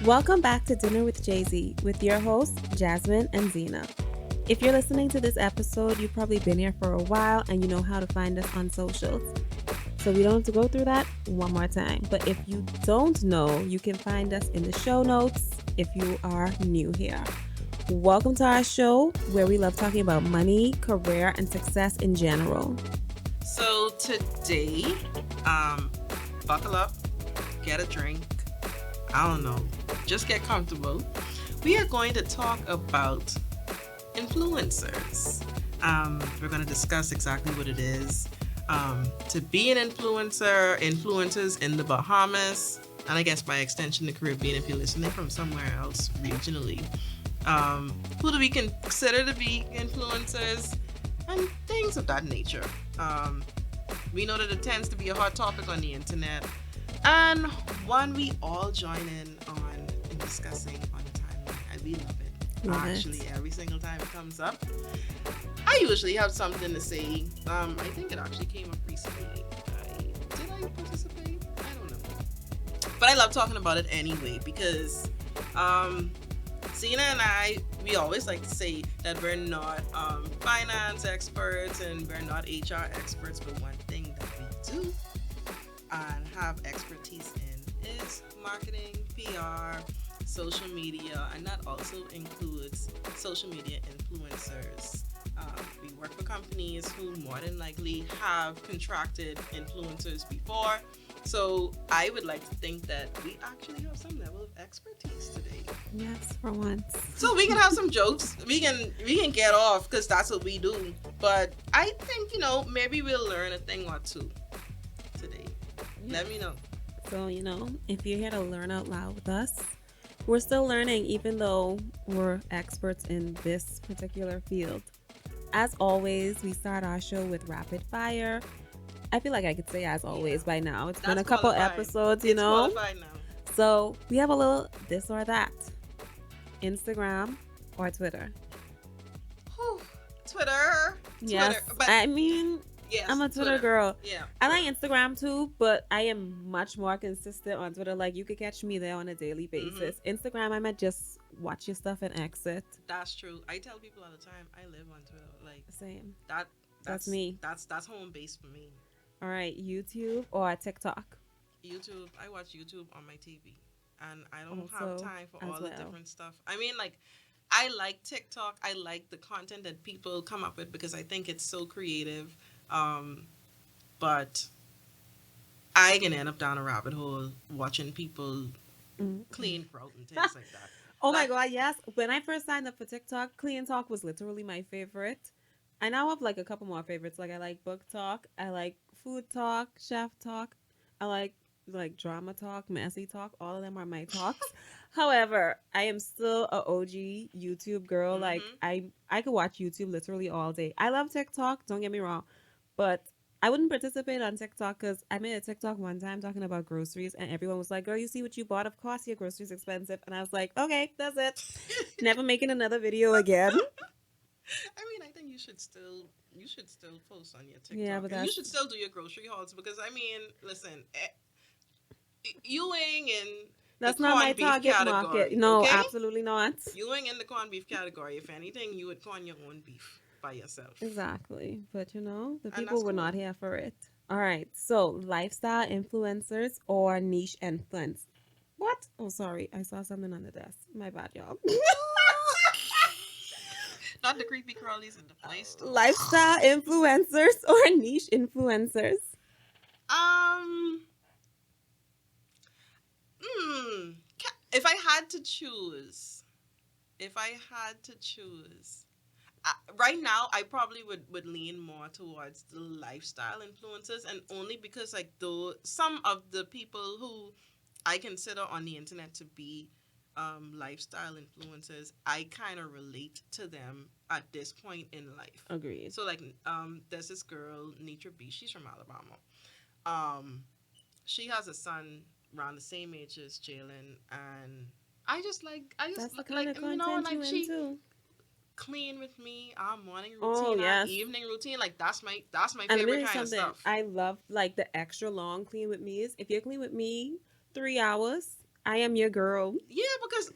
Welcome back to Dinner with Jay-Z with your hosts, Jazmine and Zina. If you're listening to this episode, you've probably been here for a while and you know how to find us on socials. So we don't have to go through that one more time. But if you don't know, you can find us in the show notes if you are new here. Welcome to our show where we love talking about money, career, and success in general. So today, buckle up, get a drink. I don't know, just get comfortable. We are going to talk about influencers. We're going to discuss exactly what it is to be an influencer, influencers in the Bahamas, and I guess by extension the Caribbean if you're listening from somewhere else regionally. Who do we consider to be influencers and things of that nature. We know that it tends to be a hot topic on the internet and one we all join in discussing on the timeline, and we love it. Actually, every single time it comes up, I usually have something to say. I think it actually came up recently. Did I participate? I don't know. But I love talking about it anyway because Zina and I, we always like to say that we're not finance experts and we're not HR experts, but one thing that we do and have expertise in is marketing, PR, social media, and that also includes social media influencers. We work for companies who more than likely have contracted influencers before. So I would like to think that we actually have some level of expertise today. Yes, for once. So we can have some jokes. We can get off because that's what we do. But I think, maybe we'll learn a thing or two today. Yeah. Let me know. So, if you're here to learn out loud with us, we're still learning even though we're experts in this particular field. As always, we start our show with rapid fire. I feel like I could say as always by now. It's been a couple episodes, It's qualified now. So we have a little this or that. Instagram or Twitter? Twitter. Yes. But yes, I'm a Twitter girl. Yeah. I like Instagram too, but I am much more consistent on Twitter. Like, you could catch me there on a daily basis. Instagram, I might just watch your stuff and exit. That's true. I tell people all the time, I live on Twitter. Like, same. That's me. That's home base for me. All right, YouTube or TikTok? YouTube. I watch YouTube on my TV, and I don't have time for all the different stuff. I mean, like, I like TikTok. I like the content that people come up with because I think it's so creative. But I can end up down a rabbit hole watching people clean throat and things like that. Oh my God, yes. When I first signed up for TikTok, Clean Talk was literally my favorite. I now have like a couple more favorites. Like, I like book talk. I like food talk, chef talk. I like drama talk, messy talk. All of them are my talks. However, I am still a OG YouTube girl. Like, I could watch YouTube literally all day. I love TikTok. Don't get me wrong. But I wouldn't participate on TikTok because I made a TikTok one time talking about groceries and everyone was like, girl, you see what you bought? Of course your groceries expensive. And I was like, okay, that's it. Never making another video again. I mean, I think you should still post on your TikTok. Yeah, but you should still do your grocery hauls because, I mean, listen, you ain't in that's the not corned my beef target category, market. No, okay? absolutely not. You ain't in the corned beef category. If anything, you would corn your own beef by yourself. Exactly. But the people were not here for it. All right. So, lifestyle influencers or niche influence. What? Oh, sorry. I saw something on the desk. My bad, y'all. Not the creepy crawlies in the place. Lifestyle influencers or niche influencers? If I had to choose, right now I probably would lean more towards the lifestyle influencers, and only because like some of the people who I consider on the internet to be lifestyle influencers, I kind of relate to them at this point in life. Agreed. So like there's this girl, Nitra B, she's from Alabama. She has a son around the same age as Jalen, and that's the kind of content like she into. Clean with me, morning routine, evening routine, like that's my favorite kind of stuff. I love like the extra long clean with me is if you're clean with me 3 hours, I am your girl. Yeah, because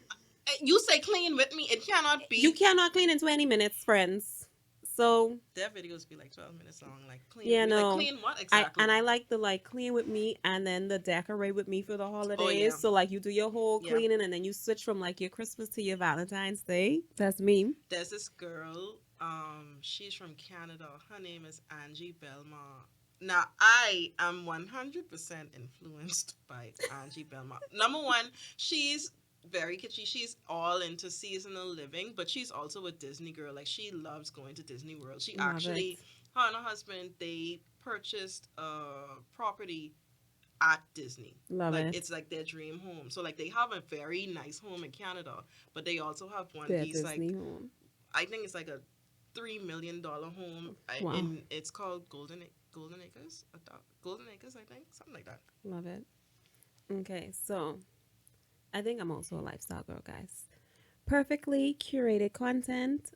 you say clean with me, it cannot You be. cannot clean in 20 minutes, friends. So Their videos be like 12 minutes long. Like clean with yeah, me. Like no. clean what I exactly? and I like the like clean with me and then the decorate with me for the Oh yeah, holidays. So like you do your whole yeah. cleaning and then you switch from like your Christmas to your Valentine's Day. That's me. There's this girl. She's from Canada. Her name is Angie Belmont. Now I am 100% influenced by Angie Belmont. Number one, she's very kitschy. She's all into seasonal living, but she's also a Disney girl. Like she loves going to Disney World. She Love it. actually, her and her husband, they purchased a property at Disney. Love Like it. it's like their dream home. So like they have a very nice home in Canada, but they also have one. The He's like, Disney home. I think it's like a $3 million home. Wow. In it's called Golden Acres, Golden Acres, I think, something like that. Love it. Okay, so I think I'm also a lifestyle girl, guys. Perfectly curated content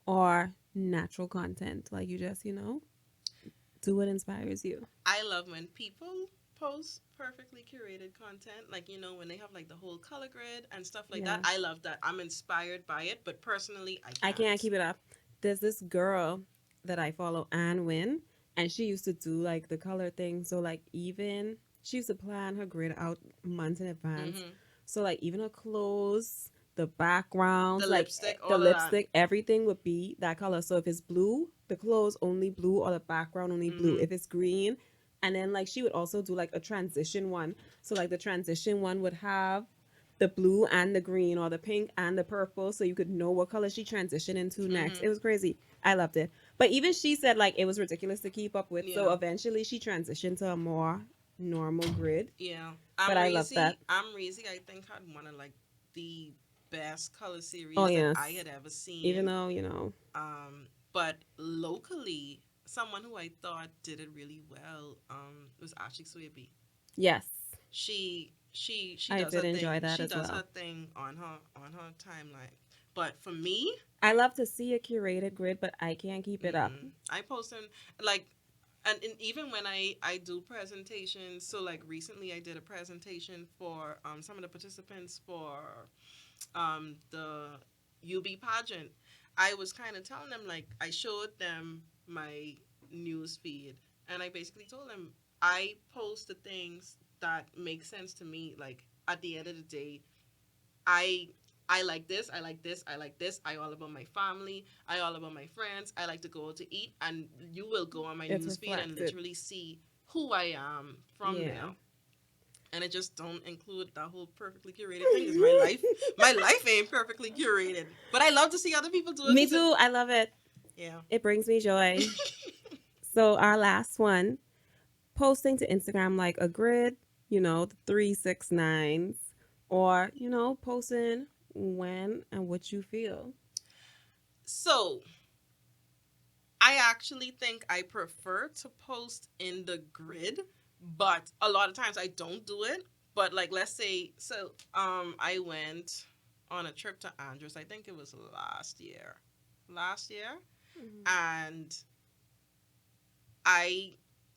or natural content. Like you just, do what inspires you. I love when people post perfectly curated content, like when they have like the whole color grid and stuff like that. Yeah. I love that. I'm inspired by it, but personally, I I can't can't. keep it up. There's this girl that I follow, Anne Wynn, and she used to do like the color thing. So like even she used to plan her grid out months in advance. Hmm. So like even her clothes, the The backgrounds, like lipstick, the all of that. lipstick, everything would be that color. So if it's blue, the clothes only blue or the background only blue. Hmm. If it's green, and then like she would also do like a transition one. So like the transition one would have the blue and the green or the pink and the purple so you could know what color she transitioned into next. Hmm. It was crazy. I loved it. But even she said like it was ridiculous to keep up with. So Yeah. eventually she transitioned to a more normal grid. Yeah. But I love that. I'm Reezy. I think had one of like the best color Oh series that I yes. had ever Even seen. though, But locally, someone who I thought did it really well was Ashley Swaby. yes. She I does did her enjoy thing. that She as does well. her thing on her timeline. But for me, I love to see a curated grid, but I can't keep it up. I post them like and even when I do presentations, so like recently I did a presentation for some of the participants for the UB pageant. I was kind of telling them, like, I showed them my news feed and I basically told them I post the things that make sense to me. Like at the end of the day, I I like this, I like this, I like this. I all about my family, I all about my friends. I like to go out to eat, and you will go on my It's news feed and reflected. literally see who I am from there. Yeah. And it just don't include that whole perfectly curated thing. Because my life ain't perfectly curated. But I love to see other people do it Me because too. I love it. yeah. It brings me joy. So our last one, posting to Instagram like a grid, the 369s, or, posting when and what you feel. So I actually think I prefer to post in the grid, but a lot of times I don't do it. But like let's say I went on a trip to Andros. I think it was last year. Last year Mhm. and I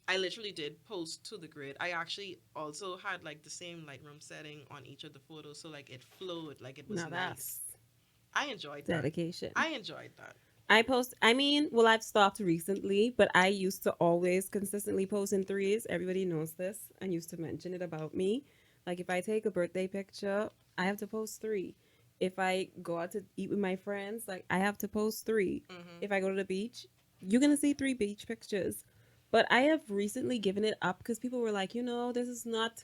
I literally did post to the grid. I actually also had like the same Lightroom setting on each of the photos, so like it flowed, like it was Now nice. that's I enjoyed that. dedication. I enjoyed that. Well, I've stopped recently, but I used to always consistently post in threes. Everybody knows this and used to mention it about me. Like if I take a birthday picture, I have to post three. If I go out to eat with my friends, like I have to post three. Hmm. If I go to the beach, you're going to see three beach pictures. But I have recently given it up because people were like, this is not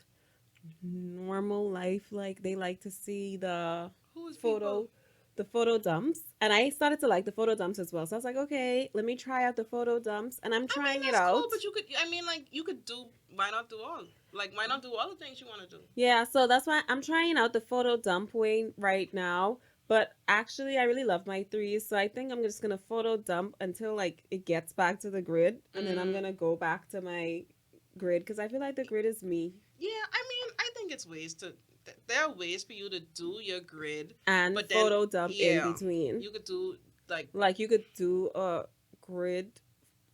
normal life. Like they like to see Who is people? photo the photo dumps, and I started to like the photo dumps as well. So I was like, okay, let me try out the photo dumps, and I'm I mean, trying it that's cool, out. but you could. I mean, like you could do. Why not do all? Like, why not do all the things you want to do? Yeah, so that's why I'm trying out the photo dump way right now. But actually, I really love my threes, so I think I'm just gonna photo dump until like it gets back to the grid, and then I'm Mm, gonna go back to my grid because I feel like the grid is me yeah, I mean, I think it's ways to. There are ways for you to do your grid, and but then photo dump in yeah, between. you could do like Like you could do a grid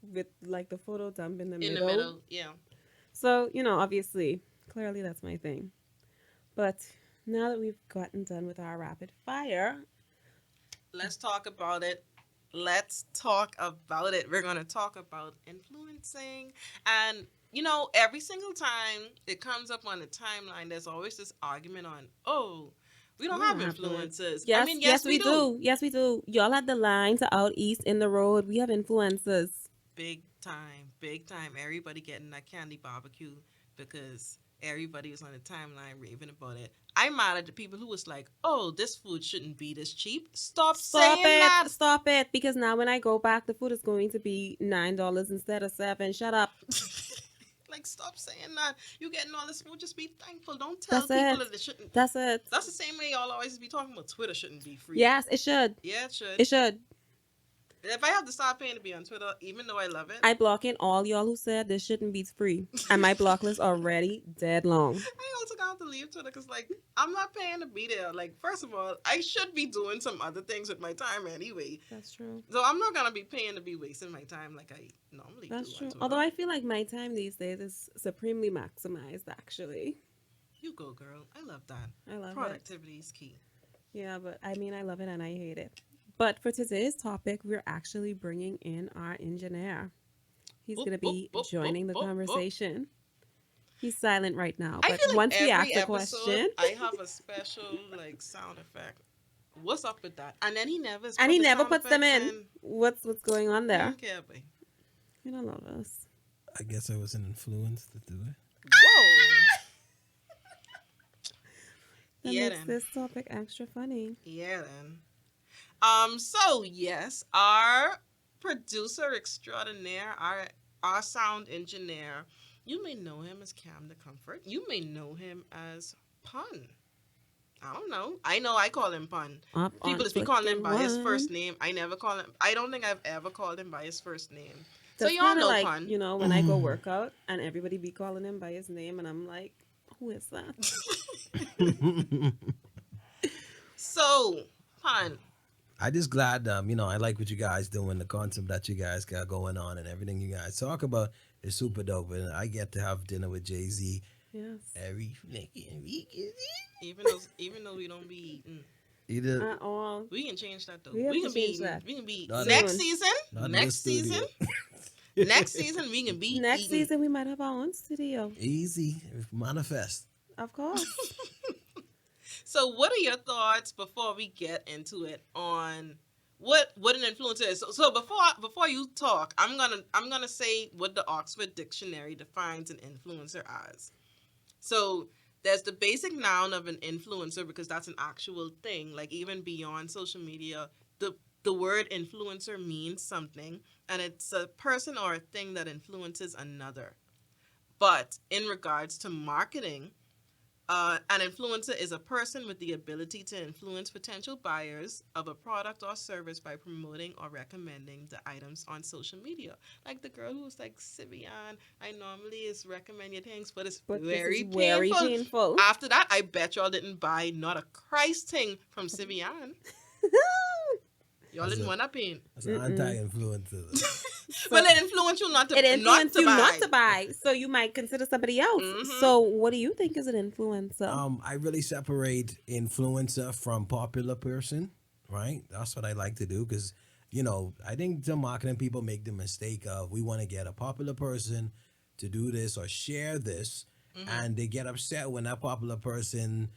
with like the photo dump in the in the middle. middle. Yeah. So, obviously, clearly that's my thing. But Now that we've gotten done with our rapid fire, Let's talk about it. Let's talk about it. We're going to talk about influencing. And, every single time it comes up on the timeline, there's always this argument on, oh, we don't we have don't have influence. influencers. I Yes, mean, yes, yes, we we do. do. Yes, we do. Y'all had the line to out east in the road. We have influencers. Big time, big time. Everybody getting that candy barbecue because everybody was on the timeline raving about it. I'm mad at the people who was like, "Oh, this food shouldn't be this cheap." Stop Stop saying that. it. Stop it. Because now when I go back, the food is going to be $9 instead of 7. Shut up. Like, stop saying that. You getting all this food, just be thankful. Don't tell That's people it. that it shouldn't. That's it. That's the same way y'all always be talking about Twitter shouldn't be free. Yes, it should. Yeah, it should. It should. If I have to stop paying to be on Twitter, even though I love it, I blocking all y'all who said this shouldn't be free. And my block list already dead long. I also got to leave Twitter because, like, I'm not paying to be there. Like, first of all, I should be doing some other things with my time anyway. That's true. So I'm not gonna be paying to be wasting my time like I normally do. That's true. On Twitter. Although I feel like my time these days is supremely maximized, actually. You go, girl. I love that. I love it. Productivity is key. Yeah, but I mean, I love it and I hate it. But for today's topic, we're actually bringing in our engineer. He's going to be joining the conversation. He's silent right now, I but feel like once we every ask the episode, question, I have a special like sound effect. What's up with that? And then he never puts them in. What's going on there? Okay, boy. You don't love us. I guess I was an influence to do it. Whoa. That Yeah, makes then. this topic extra funny. Yeah, then. So yes, our producer extraordinaire, our sound engineer, you may know him as CamTheComfort. You may know him as Pun. I don't know. I know I call him Pun. People just be calling him by his first name. I never call him. I don't think I've ever called him by his first name. That's so y'all kinda know like, Pun. you know, when I go work out and everybody be calling him by his name, and I'm like, who is that? So, Pun. I just glad, I like what you guys doing, the concept that you guys got going on, and everything you guys talk about is super dope. And I get to have dinner with Jay-Z Yes. every freaking week. Even though we don't be eating, Either At all. we can change that though. We have to can be change eating. that. We can be Not next soon. season. not Next in the studio. season. Next season we can be Next eating. season, we might have our own studio. Easy, manifest. Of course. So, what are your thoughts before we get into it on what an influencer is? So before you talk, I'm gonna say what the Oxford Dictionary defines an influencer as. So there's the basic noun of an influencer because that's an actual thing. Like even beyond social media, the word influencer means something, and it's a person or a thing that influences another. But in regards to marketing, an influencer is a person with the ability to influence potential buyers of a product or service by promoting or recommending the items on social media. Like the girl who was like, Sibian, I normally is recommend your things, but it's But very this is very painful. painful. After that, I bet y'all didn't buy not a Christ thing from Sibian. Y'all didn't want that pain. That's an anti-influencer. Well, it influenced you not to It influenced you buy. not to buy, so you might consider somebody else. Mhm. So, what do you think is an influencer? I really separate influencer from popular person, right? That's what I like to do because, I think some marketing people make the mistake of we want to get a popular person to do this or share this, and they get upset when that popular person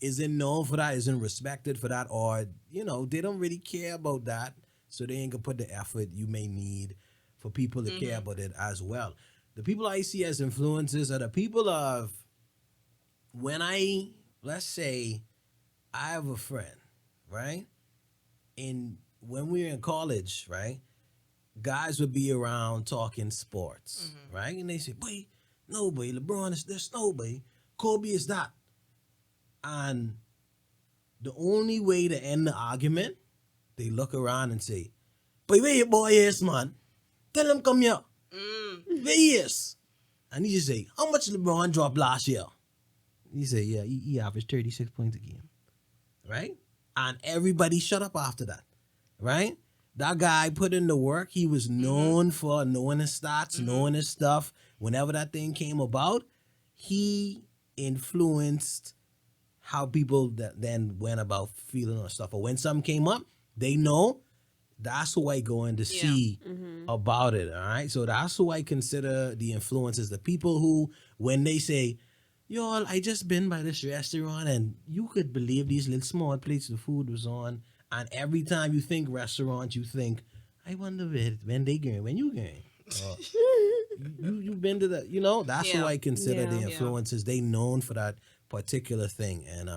isn't known for that, isn't respected for that, or, they don't really care about that. So they ain't gonna put the effort you may need for people to care about it as well. The people I see as influencers are the people of let's say I have a friend, right? When we were in college, right? Guys would be around talking sports, right? And they say, boy, no, boy, LeBron is this, no, boy, Kobe is that. And the only way to end the argument, they look around and say, boy, where your boy is, man? Tell him come here. Where he is? And he just say, how much LeBron dropped last year? He say, yeah, he averaged 36 points a game. Right? And everybody shut up after that. Right? That guy put in the work. He was known for knowing his stats, knowing his stuff. Whenever that thing came about, he influenced how people that then went about feeling or stuff. Or when something came up, they know that's who I go in to Yeah. see Mm-hmm. about it. All right. So that's who I consider the influencers, the people who, when they say, y'all, I just been by this restaurant and you could believe these little small plates the food was on. And every time you think restaurant, you think, I wonder when they going, when you going. You've been to the, that's who Yeah. I consider the Yeah. Yeah. influencers. They known for that particular thing. And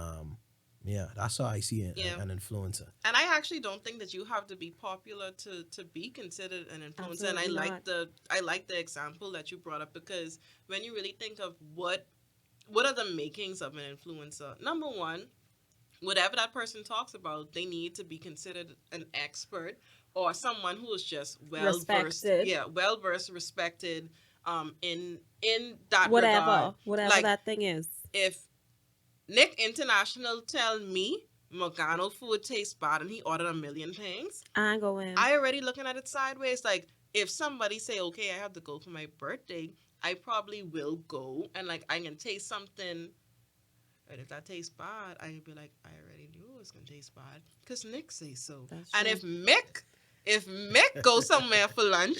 yeah, that's how I see Yeah. an influencer. And I actually don't think that you have to be popular to be considered an influencer. And Absolutely not. I like the example that you brought up, because when you really think of what are the makings of an influencer, number one, whatever that person talks about, they need to be considered an expert or someone who is just well versed, Respected. well versed, respected, in that regard. Whatever Like, that thing is. if Nick International tell me Morgano food tastes bad and he ordered a million things, I ain't going. I already looking at it sideways. Like, if somebody say, okay, I have to go for my birthday, I probably will go, and like I can taste something. And if that tastes bad, I'd be like, I already knew it was gonna taste bad because Nick says so. That's And true. if Mick goes somewhere for lunch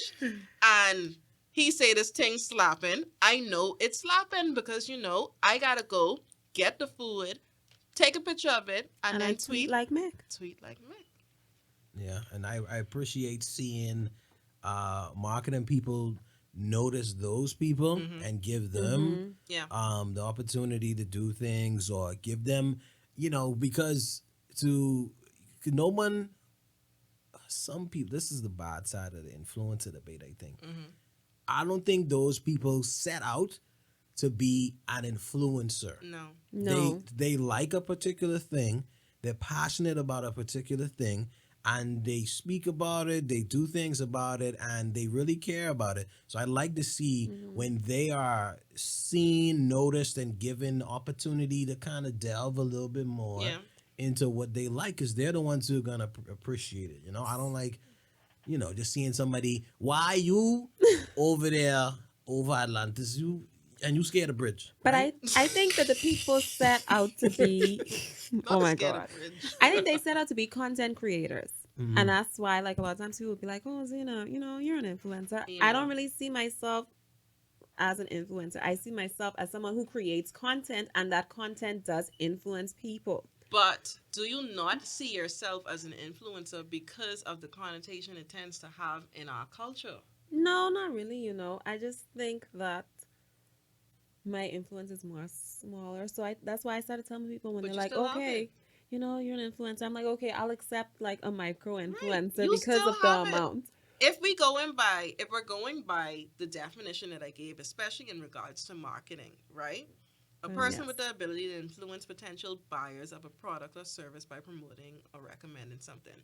and he say this thing slapping, I know it's slapping, because I gotta go get the food, take a picture of it, and And then I tweet like Mick. tweet like Mick. Yeah, and I appreciate seeing marketing people notice those people and give them Yeah. the opportunity to do things, or give them, because to no one, some people, this is the bad side of the influencer debate, I think. I don't think those people set out to be an influencer. No. No. They like a particular thing, they're passionate about a particular thing, and they speak about it, they do things about it, and they really care about it. So I like to see when they are seen, noticed, and given opportunity to kind of delve a little bit more Yeah. into what they like, because they're the ones who are gonna appreciate it. I don't like, just seeing somebody, why you over there over Atlantis, you scared of bridge. But right? I think that the people set out to be oh Not my scared god. of bridge. I think they set out to be content creators. And that's why, like, a lot of times people will be like, oh, Zina, you're an influencer. Yeah. I don't really see myself as an influencer. I see myself as someone who creates content, and that content does influence people. But do you not see yourself as an influencer because of the connotation it tends to have in our culture? No, not really, I just think that my influence is more smaller. So that's why I started telling people when But they're you like, still have okay, it. you're an influencer. I'm like, okay, I'll accept like a micro Right. influencer You because still of the have it. amount. If we're going by the definition that I gave, especially in regards to marketing, right? A person Yes. with the ability to influence potential buyers of a product or service by promoting or recommending something.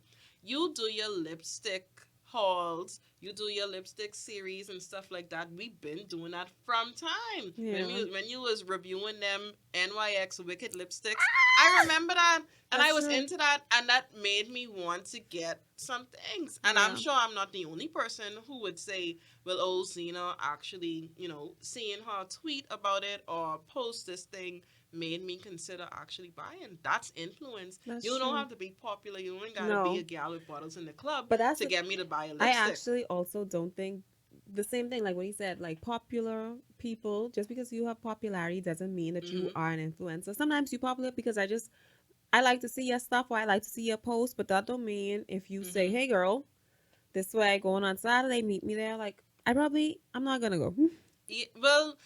You do your lipstick hauls, you do your lipstick series and stuff like that. We've been doing that from time. Yeah. When you was reviewing them NYX Wicked lipsticks, I remember that, and That's I was true. into that, and that made me want to get some things. And I'm Yeah. sure I'm not the only person who would say, well, oh, Zina, actually, seeing her tweet about it or post this thing made me consider actually buying. That's influence. That's You don't true. have to be popular. You ain't gotta No. be a gal with bottles in the club But that's to the- get me to buy a I lipstick. actually also don't think the same thing, like what he said, like popular people, just because you have popularity doesn't mean that you are an influencer. Sometimes you popular because I like to see your stuff or I like to see your post, but that don't mean if you say, hey girl, this way going on Saturday, meet me there, like I'm not gonna go. Yeah, well,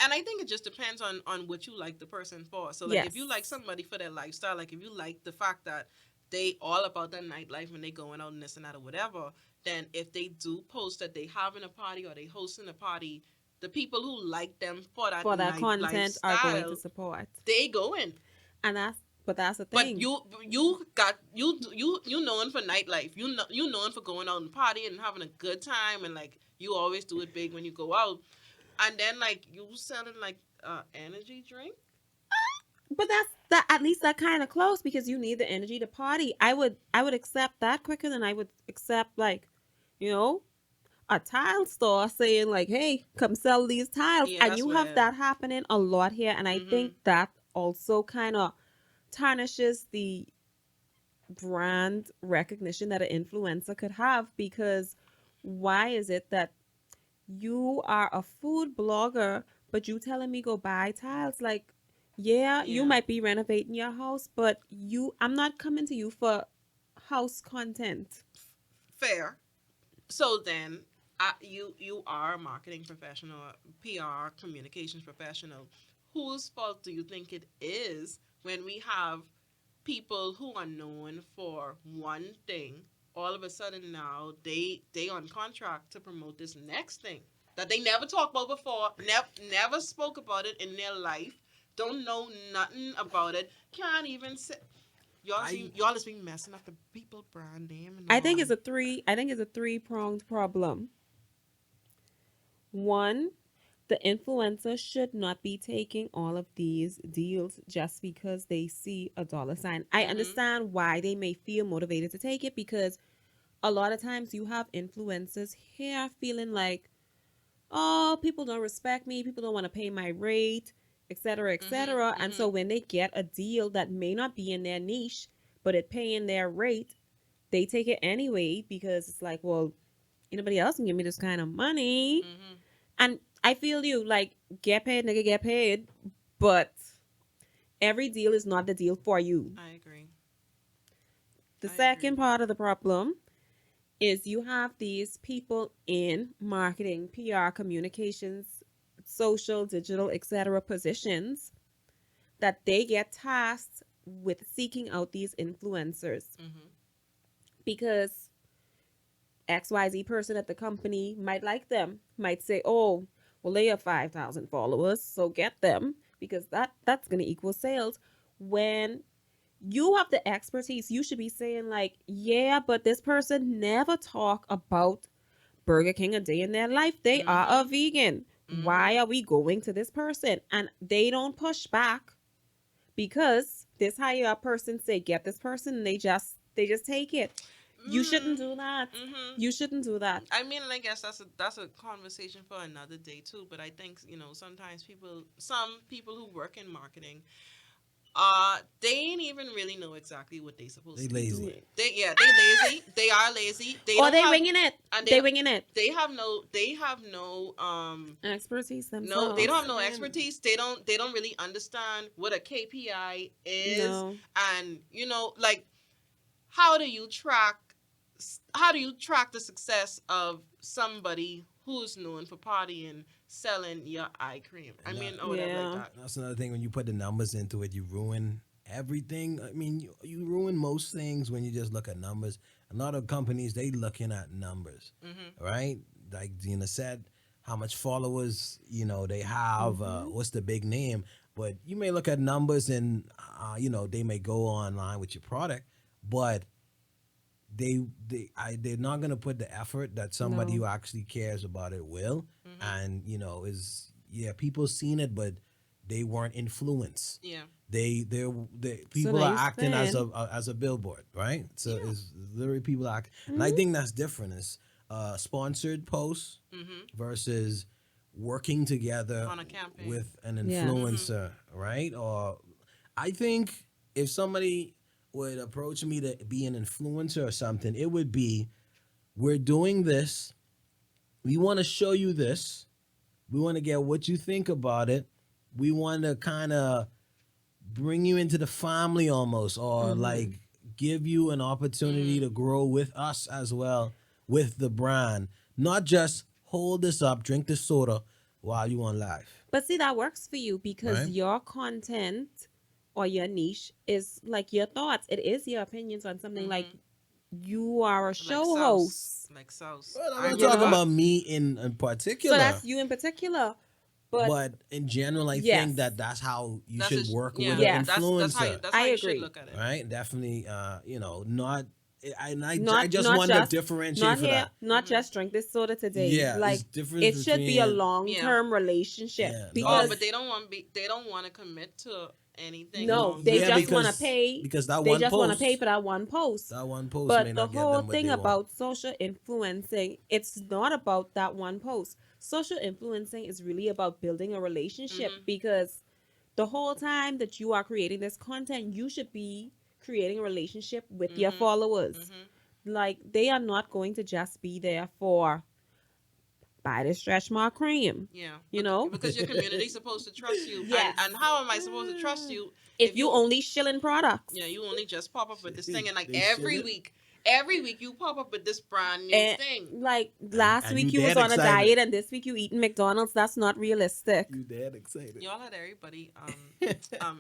and I think it just depends on what you like the person for. So like if you Yes. like somebody for their lifestyle, like if you like the fact that they all about that nightlife when they going out and this and that or whatever, then if they do post that they having a party or they hosting a party, the people who like them for that For that night content are going to lifestyle, support. they going. And that's the But thing. you known for nightlife. You known for going out and partying and having a good time, and like you always do it big when you go out. And then like you selling like energy drink. But that at least that kind of close because you need the energy to party. I would accept that quicker than I would accept like, a tile store saying like, "Hey, come sell these tiles." Yeah, And that's you what have that happening a lot here, and I think that also kind of tarnishes the brand recognition that an influencer could have, because why is it that you are a food blogger but you telling me go buy tiles? Like, yeah, you Yeah. might be renovating your house, but I'm not coming to you for house content. Fair. So then, you are a marketing professional, PR communications professional. Whose fault do you think it is when we have people who are known for one thing, all of a sudden now they on contract to promote this next thing that they never talked about before, never spoke about it in their life, don't know nothing about it, can't even say. I Y'all is been messing up the people brand name and I all. think it's a three-pronged problem. One, the influencer should not be taking all of these deals just because they see a dollar sign. I Mm-hmm. understand why they may feel motivated to take it, because a lot of times you have influencers here feeling like, oh, people don't respect me, people don't want to pay my rate, etc., etc. Mm-hmm. And so Mm-hmm. when they get a deal that may not be in their niche, but it paying their rate, they take it anyway, because it's like, well, anybody else can give me this kind of money. Mm-hmm. And I feel you, like, get paid, nigga, get paid. But every deal is not the deal for you. I agree. The I agree. second part of the problem is you have these people in marketing, PR, communications, social, digital, etc. positions that they get tasked with seeking out these influencers, Mm-hmm. because XYZ person at the company might like them, might say, oh, well, they have 5,000 followers, so get them, because that's going to equal sales. When you have the expertise, you should be saying, like, yeah, but this person never talk about Burger King a day in their life. They are a Mm-hmm. vegan. Mm-hmm. Why are we going to this person? And they don't push back, because this higher up person say get this person, and they just take it. You shouldn't Mm-hmm. do that. Mm-hmm. You shouldn't do that. I mean, and I guess that's a conversation for another day too. But I think sometimes some people who work in marketing, they ain't even really know exactly what they supposed they to be lazy. doing. They lazy. They are lazy. They Or don't they have winging it. and They winging it. they have no Expertise no, they don't themselves. have no Man, expertise. They don't really understand what a KPI is, No. and like how do you track the success of somebody who's known for partying selling your eye cream, I and mean, that, or whatever like Yeah. that. that's another thing. When you put the numbers into it, you ruin everything. I mean, you ruin most things when you just look at numbers. A lot of companies, they looking at numbers, Mm-hmm. right? Like Gina said, how much followers they have. Mm-hmm. What's the big name? But you may look at numbers, and they may go online with your product, but they're not gonna put the effort that somebody No. who actually cares about it will, Mm-hmm. and is yeah, people seen it, but they weren't influenced. Yeah. They So people now are you acting as saying, a billboard, right? So Yeah. it's literally people act, and I mm-hmm. think that's different. Is sponsored posts Mm-hmm. versus working together On a campaign. with an Yeah. Mm-hmm. influencer, right? Or I think if somebody would approach me to be an influencer or something, it would be, we're doing this. We want to show you this. We want to get what you think about it. We want to kind of bring you into the family almost, or Mm-hmm. like give you an opportunity Mm-hmm. to grow with us as well, with the brand. Not just hold this up, drink this soda while you on live, But see, that works for you because right? your content or your niche is like your thoughts. It is your opinions on something. Like, Mm-hmm. you are a Like show sauce. host, Like sauce. Well, I'm I not you agree with talking know? that. about me in So particular. that's you in particular. But But in general, I think yes, that that's how you That's should it. work with Yeah. an yes, That's how influencer, I you should agree. look at it. right? Definitely, not. I Not just not want to just differentiate not for here, that. not Mm-hmm. just drink this soda today. Yeah, it's Like, difference it should be a between, Yeah. long-term relationship, yeah, Oh, not, because but they don't want to commit to anything no, long they yeah, term. They just want want to pay. because that They one just want to pay post, for that one post. may But the not get whole them what thing they want. about social influencing, it's not about that one post. Social influencing is really about building a relationship, Mm-hmm. because The whole time that you are creating this content, you should be creating a relationship with your Mhm. followers. Mhm. Like, they are not going to just be there for buy this stretch mark cream, Yeah, you know? because your community's supposed to trust you, Yes. and how am I supposed to trust you If if you you, only shilling products. yeah, you only just pop up with this thing, and like They shouldn't. every week you pop up with this brand new And thing. like last And you week you was dead on a excited. diet and this week you eating McDonald's. That's not realistic. You dead excited. Y'all had everybody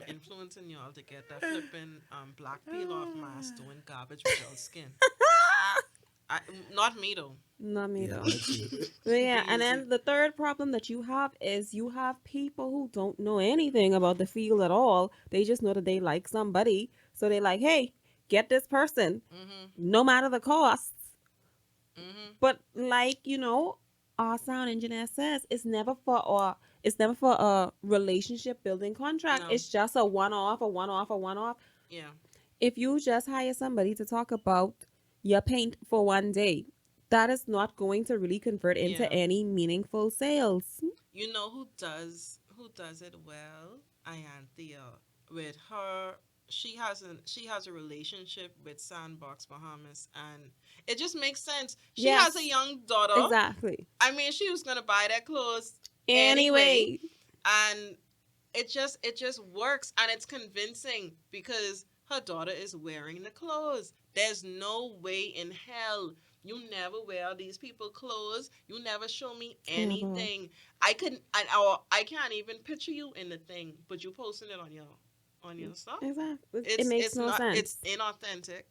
influencing y'all to get that flipping black peel off mask doing garbage with y'all skin. I, not me though. Not me Yeah, though. that's it. But yeah, and Easy. then the third problem that you have is you have people who don't know anything about the field at all. They just know that they like somebody. So they like, hey, get this person, Mhm. no matter the costs. Mhm. But like, our sound engineer says, it's never for a relationship building contract. No. It's just a one off, a one off, a one off. Yeah. If you just hire somebody to talk about your paint for one day, that is not going to really convert into Yeah. any meaningful sales. You know who does it well? Ianthea. With her, she has a relationship with Sandbox Bahamas, and it just makes sense. She has a Yes, young daughter. exactly. I mean, she was gonna buy that clothes anyway, Anyway, and it just works, and it's convincing because her daughter is wearing the clothes. There's no way in hell you never wear these people clothes. You never show me ever. anything. I can't even picture you in the thing, but you posting it on your stuff. Exactly. It It's makes it's no not it's sense. inauthentic,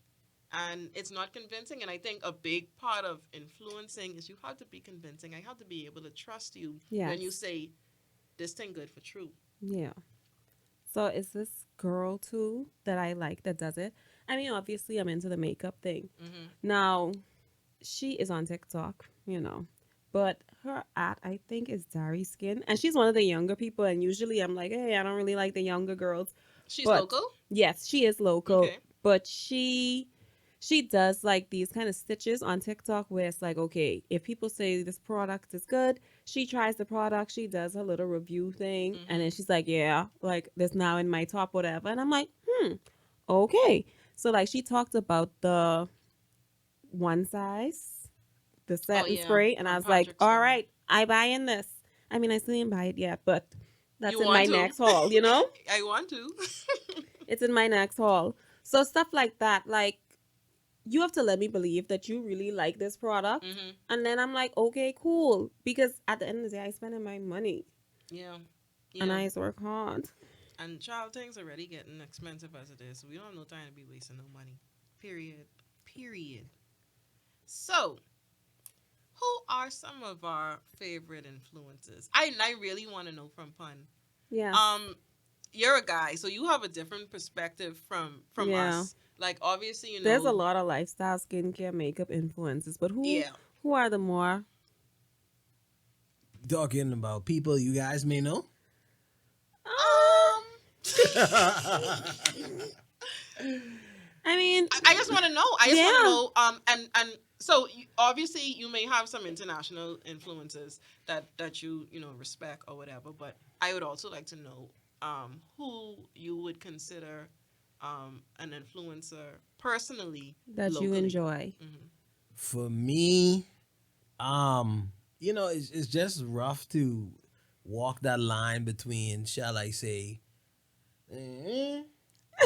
and it's not convincing. And I think a big part of influencing is you have to be convincing. I have to be able to trust you when you Yes. say this thing good for true. Yeah. So is this girl too that I like that does it? I mean, obviously I'm into the makeup thing. Mm-hmm. Now, she is on TikTok. But her I think, is Dari Skin. And she's one of the younger people. And usually I'm like, hey, I don't really like the younger girls. She's But local. yes, she is local. Okay. But she does like these kind of stitches on TikTok where it's like, okay, if people say this product is good, she tries the product, she does a little review thing, and then Mm-hmm. she's like, yeah, like this now in my top, whatever. And I'm like, okay. So like she talked about the one size, the Oh set and yeah, spray, and I from was like, Patrick all Store. right, I buy in this. I mean, I still didn't buy it yet, but that's You in my want to? next haul. I want to. It's in my next haul. So stuff like that, like you have to let me believe that you really like this product. Mm-hmm. And then I'm like, okay, cool. Because at the end of the day, I spending my money Yeah. and Yeah. I work hard. And child things already getting expensive as it is. So we don't have no time to be wasting no money. Period. Period. So, who are some of our favorite influences? I really want to know from Pun. Yes. You're a guy, so you have a different perspective from Yeah. us. Like obviously, you There's a know, lot of lifestyle, skincare, makeup influences, but who yeah. who are the more? Talking about people you guys may know. Um, I mean, I just want to know. I just want to yeah. know. And so obviously you may have some international influences that you know respect or whatever. But I would also like to know who you would consider an influencer personally That you locally. enjoy. Hmm. For me, it's just rough to walk that line between, shall I say, eh,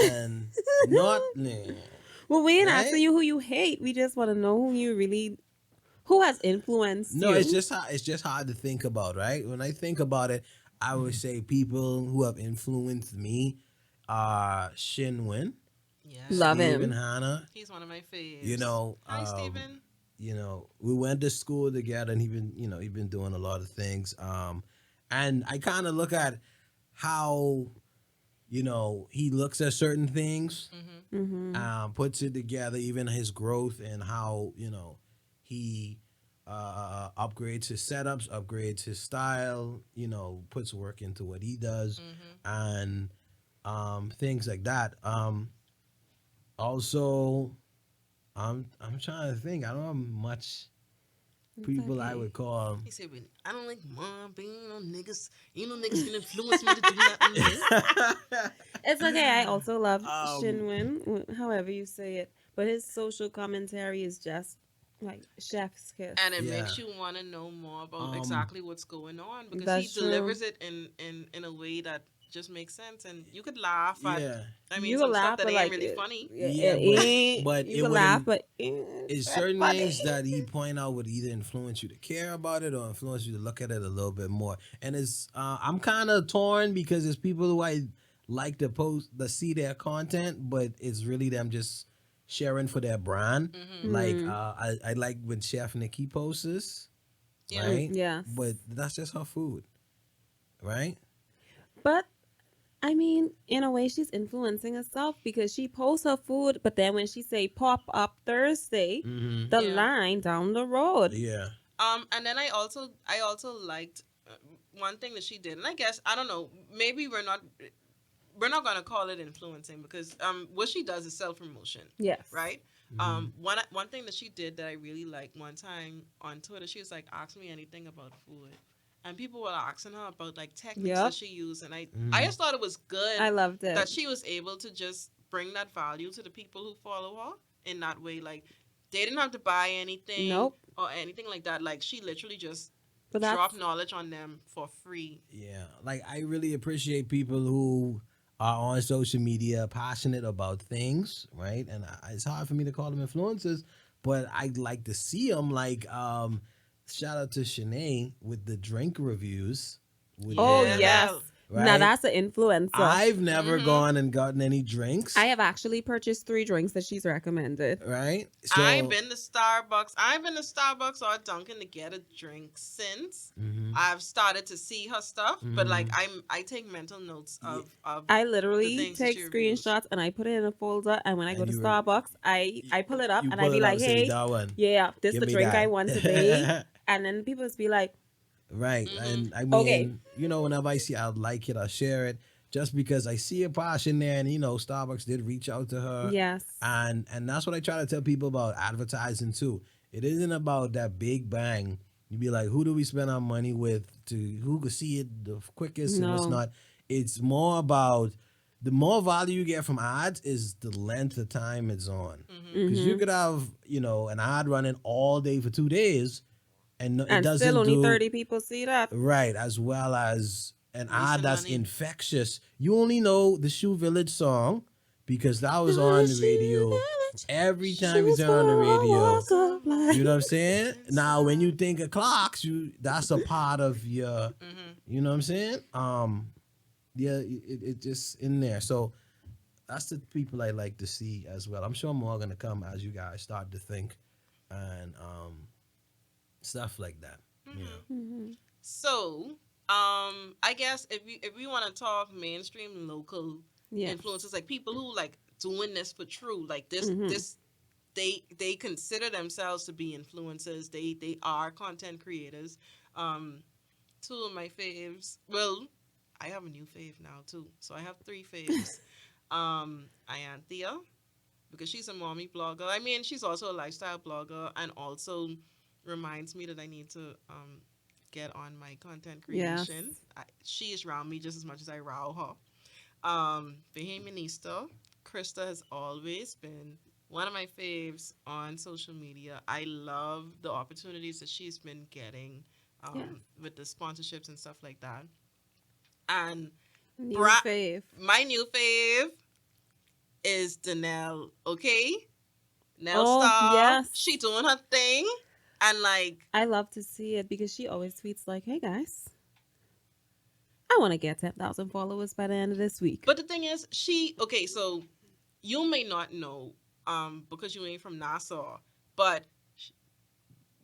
and not, Well, we ain't asking right? you who you hate. We just want to know who has influenced No, it's you. just hard to think about, right? When I think about it, I would say people who have influenced me are Shin Win, Love Yes, Stephen him. Hanna. he's one of my You faves. know, Hi, Steven. we went to school together, and he been doing a lot of things. And I kind of look at how he looks at certain things, Mm-hmm. Mm-hmm. puts it together, even his growth and how he upgrades his setups, upgrades his style, puts work into what he does, Mm-hmm. and things like that. Also, I'm trying to think. I don't have much It's people I okay. would call. He said, "When I don't like mom being no niggas. Ain't no niggas can influence me to do nothing." Yeah. It's okay. I also love um, Shinwin, however you say it, but his social commentary is just like chef's kiss. And it yeah. makes you want to know more about Um, exactly what's going on because he That's true. delivers it in a way that just makes sense, and you could laugh at. yeah. I mean, You can some stuff laugh, that but ain't like really funny. Yeah, it but ain't. You it can laugh, wouldn't. but it's It's that certain funny. things that he point out would either influence you to care about it or influence you to look at it a little bit more. And it's I'm kind of torn because there's people who I like to post to see their content, but it's really them just sharing for their brand. Hmm. Like Hmm. I like when Chef Nikki posts this, Yeah. right? Yes, But that's just her food, right? but I mean, in a way, she's influencing herself because she posts her food, but then when she say pop up Thursday, Mm-hmm. the Yeah. line down the road. Yeah. And then I also liked one thing that she did, and I guess I don't know. Maybe we're not gonna call it influencing because what she does is self promotion, Yes. right? Mm-hmm. One thing that she did that I really liked one time on Twitter, she was like, "Ask me anything about food," and people were asking her about like techniques that Yep. she used, and I Mm-hmm. just thought it was good I loved it. that she was able to just bring that value to the people who follow her in that way. Like they didn't have to buy anything Nope. or anything like that. Like she literally just But that's dropped knowledge on them for free. Yeah, like I really appreciate people who are on social media passionate about things, right? And it's hard for me to call them influencers, but I'd like to see them. Like, shout out to Shanae with the drink reviews with oh the Yeah. yes. Now right. that's an influencer. I've never Mhm. gone and gotten any I drinks, have actually purchased 3 drinks that she's recommended. right? I've So, been to Starbucks. I've been to Starbucks or Dunkin' to get a drink since hmm I've started to see her stuff. But like hmm I take mental notes yeah, of I the literally things that take she reviews. screenshots and I put it in a folder. And when I go and to you were Starbucks, I pull it up you and I pull be it up like, and say "Hey, that one, yeah, this give the me drink I want today." that. And then people just be like, Right. Mhm. And I "Okay, mean, whenever I see I like it, I share it just because I see a passion there and Starbucks did reach out to her yes, and that's what I try to tell people about advertising too. It isn't about that big bang. You be like, who do we spend our money with to who could see it the quickest and what's no, not. It's more about the more value you get from ads is the length of time it's on. Mhm. Because you mm-hmm," could have, an ad running all day for 2 days and it and still doesn't only do 30 people see that. right, as well as an ad Wasting that's money. infectious. You only know the Shoe Village song because that was on the radio. Every time you Shoes turn on the for a radio, walk Shoes of of life. you know what I'm life saying? Now, when you inside. think of clocks, that's a part of your, Mhm. you know what I'm saying? Yeah, it just in there. So that's the people I like to see as well. I'm sure more gonna come as you guys start to think and stuff like that. You know. Mhm. Hmm. So, I guess if we want to talk mainstream local Yes. influencers, like people who like doing this for true, like this Hmm. this they consider themselves to be influencers. They are content creators. Um, two of my faves. Well, I have a new fave now too, so I have three faves. Ianthea, because she's a mommy blogger. I mean, she's also a lifestyle blogger, and also reminds me that I need to get on my content Yes. creation. She is around me just as much as I row her. Behaminista, Krista has always been one of my faves on social media. I love the opportunities that she's been getting Yes. with the sponsorships and stuff like that. And New Bra- fave. my new fave is Danelle, okay? Nell Oh Star, she yes. doing her thing. And like, I love to see it because she always tweets like, "Hey guys, I want to get 10,000 followers by the end of this week." but the thing is, okay, so you may not know, because you ain't from Nassau, but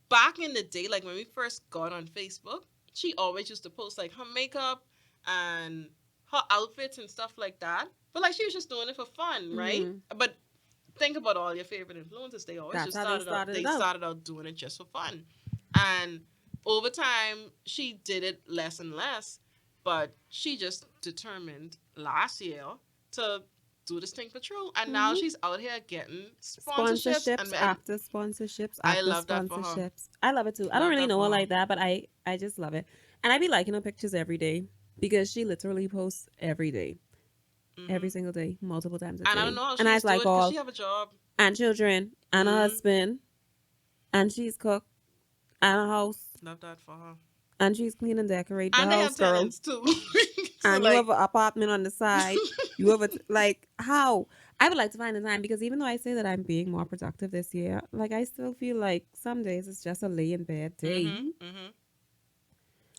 back in the day, like when we first got on Facebook, she always used to post like her makeup and her outfits and stuff like that. But like she was just doing it for fun, right? Hmm. But think about all your favorite influencers. They always That's just how they started out. started They it out. started out doing it just for fun, and over time she did it less and less. But she just determined last year to do this thing for true. And now Mhm. she's out here getting sponsorships, Sponsorships and after sponsorships I after love that for her. sponsorships. I love it too. I don't Love really that know her for her. like that, but I just love it. And I be liking her pictures every day because she literally posts every Hmm. single day, multiple times a And I don't day. know how And I she's was doing like because she all have a job. and children and a Hmm. husband and she's cook and a house Love that for her. and she's clean and decorate the And they have house, girl. tenants too. So And you like, have an apartment on the side. You have like how I would like to find the time because even though I say that I'm being more productive this year, like I still feel like some days it's just a lay in bed day. hmm, hmm,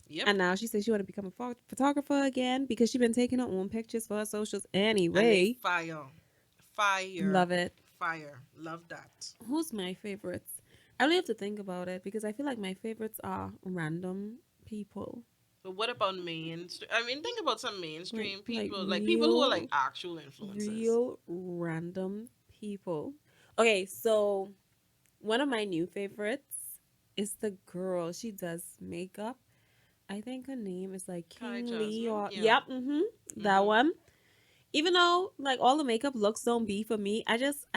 yep. And now she says she want to become a photographer again because she been taking her own pictures for her socials And they anyway. fire, fire, Love it. fire. Love that. Who's my favorites? I really have to think about it because I feel like my favorites are random people. But what about mainstream? I mean, think about some mainstream Like people, like people who are like real actual influencers. real random people. Okay, so one of my new favorites is the girl. She does makeup. I think her name is like Hi, King Lee Jasmine. or Yeah. yep, that Hmm. one. Even though like all the makeup looks don't be for me, I just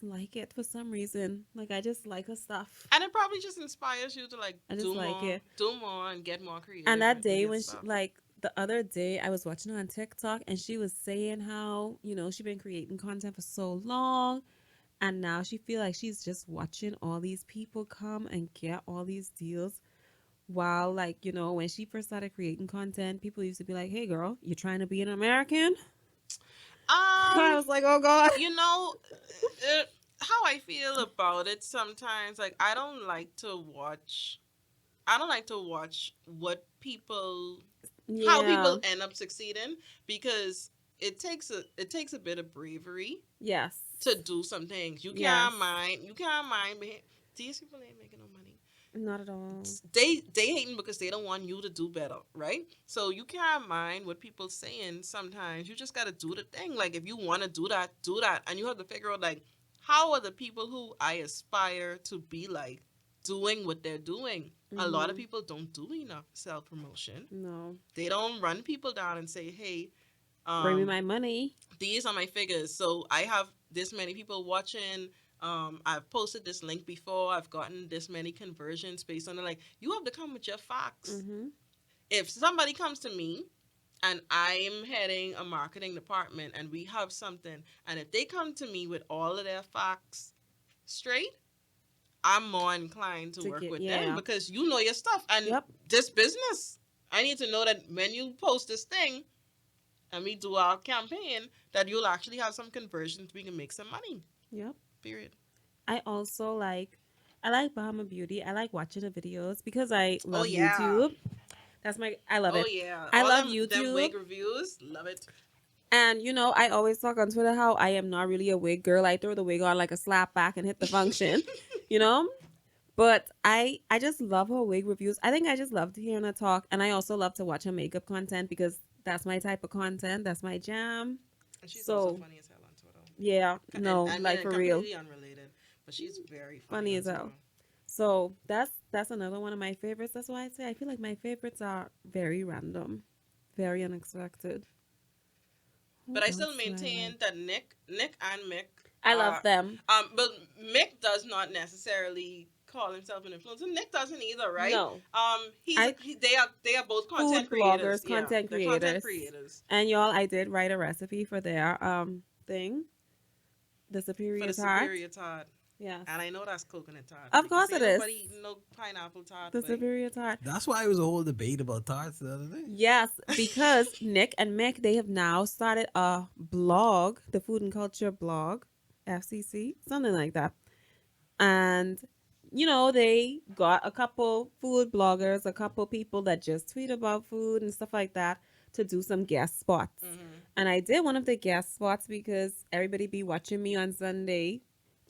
like it for some reason. Like I just like her stuff. And it probably just inspires you to like I just like it. do more, and get more And creative that with day your when she stuff. like the other day I was watching her on TikTok and she was saying how, she been creating content for so long and now she feel like she's just watching all these people come and get all these deals while like, when she first started creating content, people used to be like, "Hey girl, you trying to be an American?" I Um, was like, "Oh god." you know, how I feel about it sometimes. Like, I don't like to watch. I don't like to watch what people, how Yeah. people end up succeeding, because it takes a bit of bravery Yes. to do some things. Yes. You can't mind. These people ain't making no money. Not at all. They hating because they don't want you to do better, right? So you can't mind what people saying. Sometimes you just gotta do the thing. Like, if you want to do that, and you have to figure out like, how are the people who I aspire to be like doing what they're doing. A lot of Mhm. people don't do enough self promotion. No. They don't run people down and say, hey, Bring me um, my money. these are my figures. So I have this many people watching. I've posted this link before. I've gotten this many conversions based on it. Like, you have to come with your facts. Mhm. If somebody comes to me and I'm heading a marketing department and we have something, and if they come to me with all of their facts straight, I'm more inclined to To work get with them yeah. because you know your stuff. And Yep. this business, I need to know that when you post this thing and we do our campaign, that you'll actually have some conversions. We can make some money. Yep. Period. I also I like Bahama Beauty. I like watching the videos because I Oh love yeah. YouTube. I love Oh it. yeah. I All love them YouTube. wig reviews. Love it. And I always talk on Twitter how I am not really a wig girl. I throw the wig on like a slap back and hit the function, you know? But I just love her wig reviews. I think I just love hearing her talk and I also love to watch her makeup content because that's my type of content. That's my jam. And she's also So, funny as hell on Twitter. yeah, And no, I like mean, for real. completely unrelated, but she's very funny Funny on as Twitter. hell. So, that's another one of my favorites. That's why I say I feel like my favorites are very random, very unexpected. Who But I still else do I like? maintain that Nick and Mick I love are, them. but Mick does not necessarily call himself an influencer. Nick doesn't either, right? No. I They are both food content creators. bloggers, Yeah, content they're content creators. creators And y'all, I did write a recipe for their thing, the for the superior tart. superior tart. Yes. And I know that's coconut tart Of because course it ain't is. nobody eating no pineapple tart. The But superior tart. That's why it was a whole debate about tarts the other day. Yes, because Nick and Mick, they have now started a blog, the Food and Culture blog, FCC, something like that. And they got a couple food bloggers, a couple people that just tweet about food and stuff like that to do some guest spots. mm-hmm. And I did one of the guest spots because everybody be watching me on Sunday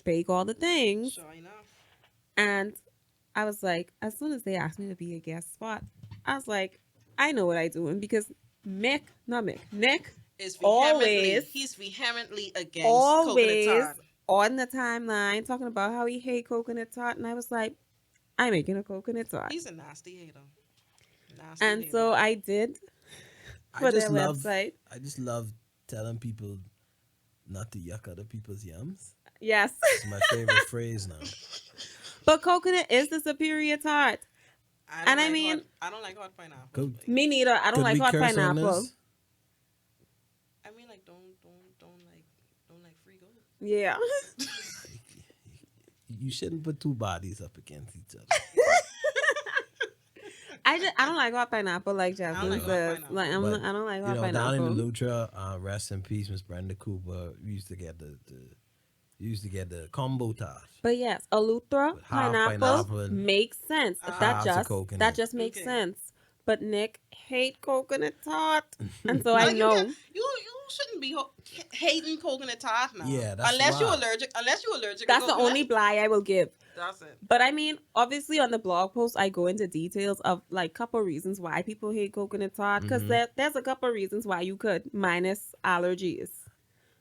bake all the things. Sure enough, And I was like, as soon as they asked me to be a guest spot, I was like, I know what I doing because Nick is always, he's vehemently against coconut always tart. on the timeline talking about how he hate coconut tart. And I was like, I'm making a coconut tart. He's a nasty hater. Nasty And hater. so I did I for just their love website. I just love telling people Not to yuck other people's yums. Yes. It's my favorite phrase now. But coconut is the superior tart. I And don't I like mean, hot, I don't like hot pineapple. Could, Like, me neither. I don't could like we hot curse on pineapple. this? I mean, like don't like free gold. Yeah. You shouldn't put two bodies up against each other. I don't like hot pineapple like I don't Jazmine like hot says. pineapple. Like But, I don't like You hot know, pineapple. down in the Lutra, rest in peace, Miss Brenda Cooper. We used to get the combo tart. But yes, a Luthra With half pineapple pineapple and makes sense. halves of That coconut. just makes Okay. sense. But Nick hate coconut tart, and so I Like, know. you shouldn't be hating coconut tart now. Yeah, that's unless you're wild. allergic. Unless you're allergic. That's to the coconut. only lie I will give. That's it. But I mean, obviously on the blog post, I go into details of like couple reasons why people hate coconut tart. Because Mhm. there's a couple reasons why you could, minus allergies.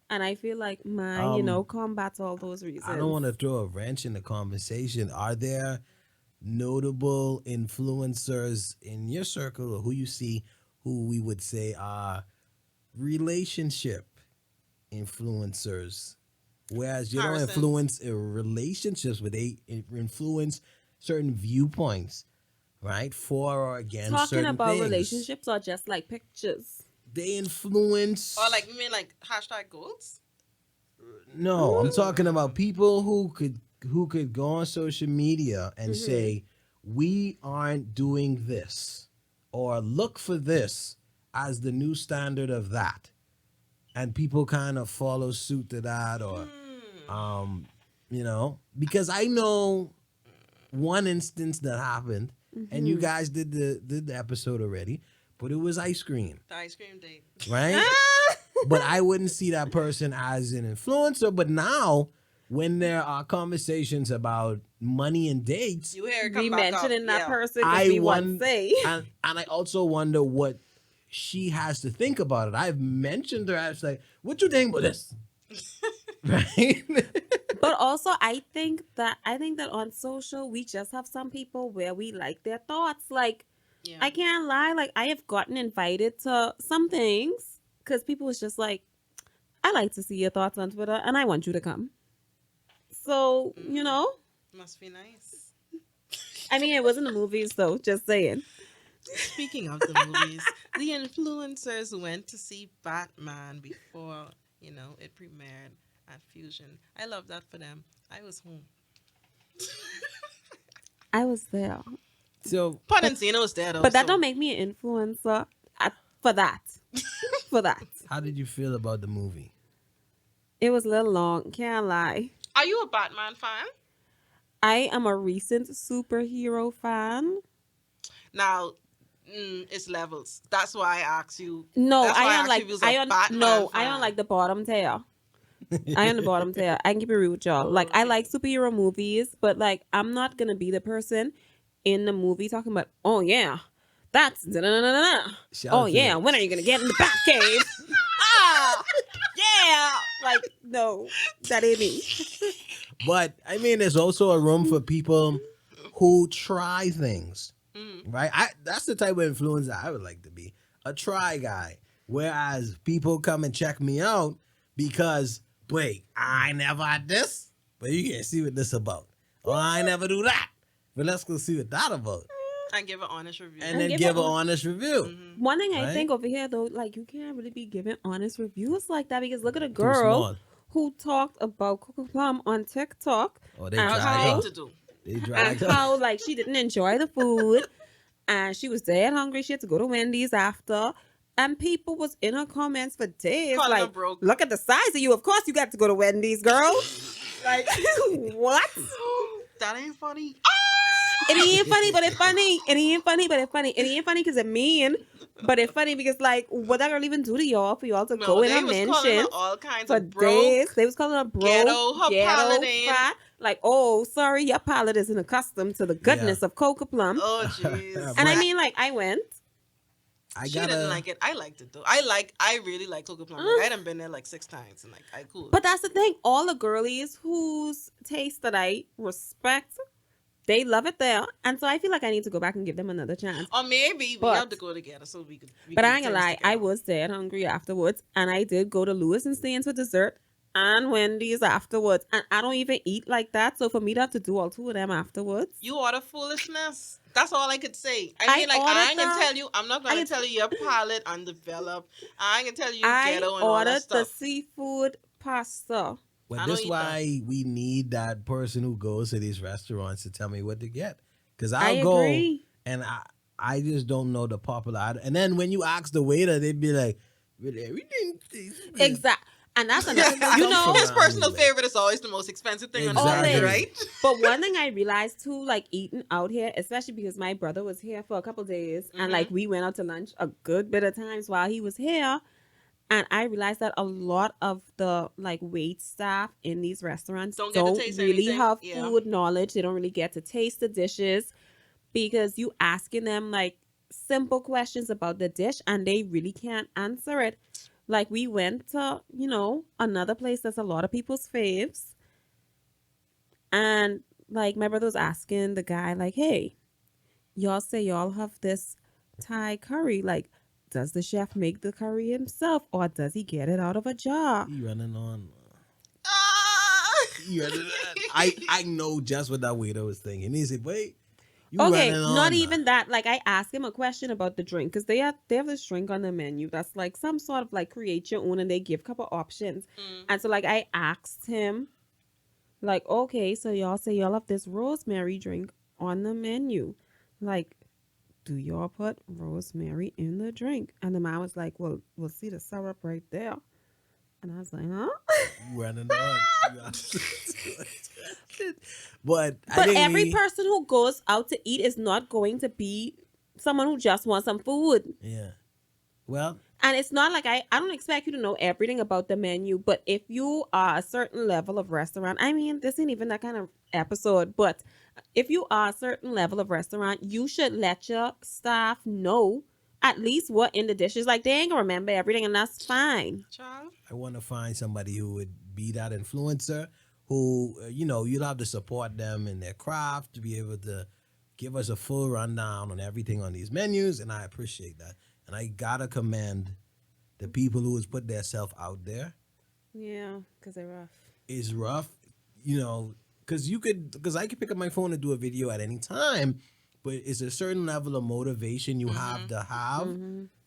And I feel like mine, combats all those reasons. I don't want to throw a wrench in the conversation. Are there notable influencers in your circle or who you see who we would say are relationship influencers? Whereas you don't Harrison. influence relationships, but they influence certain viewpoints, right? For or against Talking certain about things. relationships or just like pictures. They influence. Or like you mean like hashtag goals? No, I'm talking about people who could go on social media and Mm-hmm. say, we aren't doing this, or look for this as the new standard of that. And people kind of follow suit to that, or, because I know one instance that happened, and you guys did the episode already, but it was ice cream, The ice cream date. right? But I wouldn't see that person as an influencer. But now, when there are conversations about money and dates, You hear it come We back up. mentioning that Yeah. person I because we won- once say. and I also wonder what she has to think about it. I've mentioned her. I was like, "What you think about this?" Right? But also, I think that on social we just have some people where we like their thoughts. Like Yeah. I can't lie, like I have gotten invited to some things because people was just like, I like to see your thoughts on Twitter and I want you to come. So Must be nice. I mean, it wasn't the movies though. Just saying. Speaking of the movies, the influencers went to see Batman before, it premiered at Fusion. I love that for them. I was home. I was there, So Pun and Zina was there though. but that so- don't make me an influencer for that. For that, how did you feel about the movie? it was a little long. Can't lie. Are you a Batman fan? I am a recent superhero fan. Now, it's levels. That's why I asked you. No, That's why I asked don't you like. if you was a Batman I fan. don't like the bottom tier. I am the bottom tier. I can keep it real with y'all. Like I like superhero movies, but like I'm not gonna be the person in the movie talking about, oh yeah, that's da-da-da-da-da. Shout Oh to yeah, the- when are you gonna get in the Batcave? Ah, yeah. Like no, that ain't me. But I mean, there's also a room for people who try things, right? That's the type of influencer I would like to be, a try guy. Whereas people come and check me out because, wait, I never had this, but you can't see what this about. Or I never do that, but let's go see what that about, And give an honest review. and then give an honest review. One thing I Right? think over here though, like you can't really be giving honest reviews like that because look at a Too girl small. who talked about Coco Plum on TikTok. Or they And How's drag it how- her. to do? They And drag her. how like she didn't enjoy the food and she was dead hungry. She had to go to Wendy's after. And people was in her comments for days Calling her like, broke. look at the size of you. Of course you got to go to Wendy's, girl. Like, what? That ain't funny. It ain't funny, but it's funny. It ain't funny, but it's funny. It ain't funny because it's mean, but it's funny because like, what that girl even do to y'all for y'all to No, go in they her was calling her mentions all kinds for of broke. days? They was calling her broke, ghetto, her palate ain't- fat. Like, oh, sorry, your palate isn't accustomed to the goodness of Coca Plum. Oh jeez. And I mean, like, I went. I She gotta. didn't like it. I liked it though. I really like Coca Plum. Like, I done been there like 6 times and like I cool. But that's the thing. All the girlies whose taste that I respect, they love it there. And so I feel like I need to go back and give them another chance. or maybe we But- have to go together so we could. But I ain't gonna lie, I was dead hungry afterwards. And I did go to Lewis and Staines for dessert. and Wendy's afterwards. And I don't even eat like that. So for me to have to do all two of them afterwards. You order foolishness. That's all I could say. I I mean, like, ordered I ain't gonna tell you. I'm not gonna I tell you your palate undeveloped. I ain't gonna tell you I ghetto and all that ordered the stuff. seafood pasta. But I this don't eat why we need that person who goes to these restaurants to tell me what to get. Because I I'll go agree. and I just don't know the popular item. And then when you ask the waiter, they'd be like, "But everything tastes good." Exact. And that's Where another. that You come know, from? His personal Like, favorite is always the most expensive thing on the menu, Exactly. right? but one thing I realized too, like eating out here, especially because my brother was here for a couple days, and like we went out to lunch a good bit of times while he was here, and I realized that a lot of the like wait staff in these restaurants Don't get to don't taste really anything. have Yeah. food knowledge. They don't really get to taste the dishes because you asking them like simple questions about the dish and they really can't answer it. Like we went to, another place that's a lot of people's faves, and like my brother was asking the guy, like, hey, y'all say y'all have this Thai curry. Like, does the chef make the curry himself or does he get it out of a jar? he running on. Ah! He running on. I know just what that waiter was thinking. He said, "Wait, you Okay, running on?" not now." even that. Like I asked him a question about the drink because they have this drink on the menu that's like some sort of like create your own, and they give a couple options. And so like I asked him, like, okay, so y'all say y'all have this rosemary drink on the menu. Like, do y'all put rosemary in the drink? And the man was like, well, we'll see the syrup right there. And I was like, huh? You running on. But I But think every person who goes out to eat is not going to be someone who just wants some food. yeah. Well, And it's not like I don't expect you to know everything about the menu, but if you are a certain level of restaurant, I mean, this ain't even that kind of episode, but if you are a certain level of restaurant, you should let your staff know at least what in the dishes. Like they ain't gonna remember everything, and that's fine. Child. I want to find somebody who would be that influencer who, you'll have to support them in their craft to be able to give us a full rundown on everything on these menus. And I appreciate that. And I got to commend the people who has put themselves out there. Yeah, because they're rough. It's rough, because I could pick up my phone and do a video at any time, but it's a certain level of motivation you have to have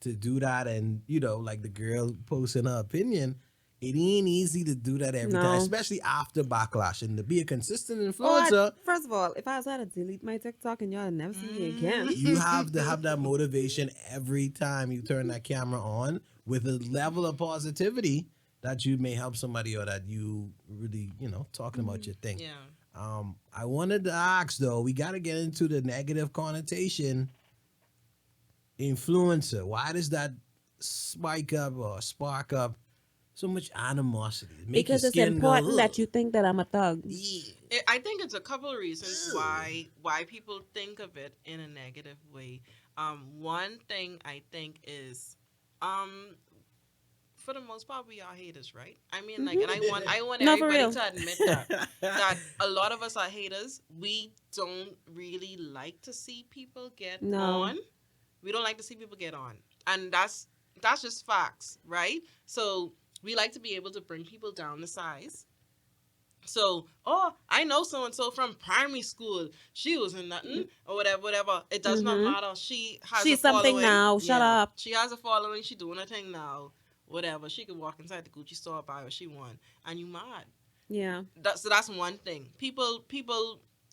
to do that. And, like the girl posting her opinion, it ain't easy to do that every time, No. especially after backlash. And to be a consistent Oh, influencer, first of all, if I was to delete my TikTok and y'all never see me again. you have to have that motivation every time you turn that camera on with a level of positivity that you may help somebody or that you really, talking about your thing. Yeah. I wanted to ask though, we got to get into the negative connotation influencer. Why does that spike up or spark up so much animosity? Make Because your it's skin go, important that "Ugh." you think that I'm a thug. I think it's a couple of reasons why people think of it in a negative way. One thing I think is, for the most part, we are haters, right? I mean, like, and I want No, for everybody real. to admit that a lot of us are haters. We don't really like to see people get No. on. We don't like to see people get on, and that's just facts, right? So we like to be able to bring people down to size. So, I know so and so from primary school. She was in nothing or whatever. It does not matter. She has She's a following. something now. Shut up. She has a following. She doing her thing now. Whatever. She could walk inside the Gucci store, buy what she want, and you mad. Yeah. So that's one thing. People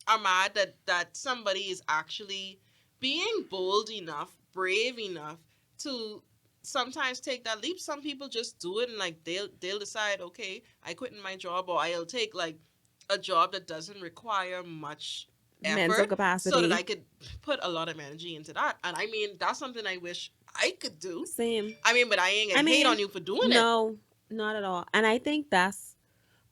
are mad that somebody is actually being bold enough, brave enough to sometimes take that leap. Some people just do it and like they'll decide, okay, I quit in my job, or I'll take like a job that doesn't require much Mental effort capacity. so that I could put a lot of energy into that. And I mean, that's something I wish I could do. Same. I mean, but I ain't gonna hate on you for doing it. No, not at all. And I think that's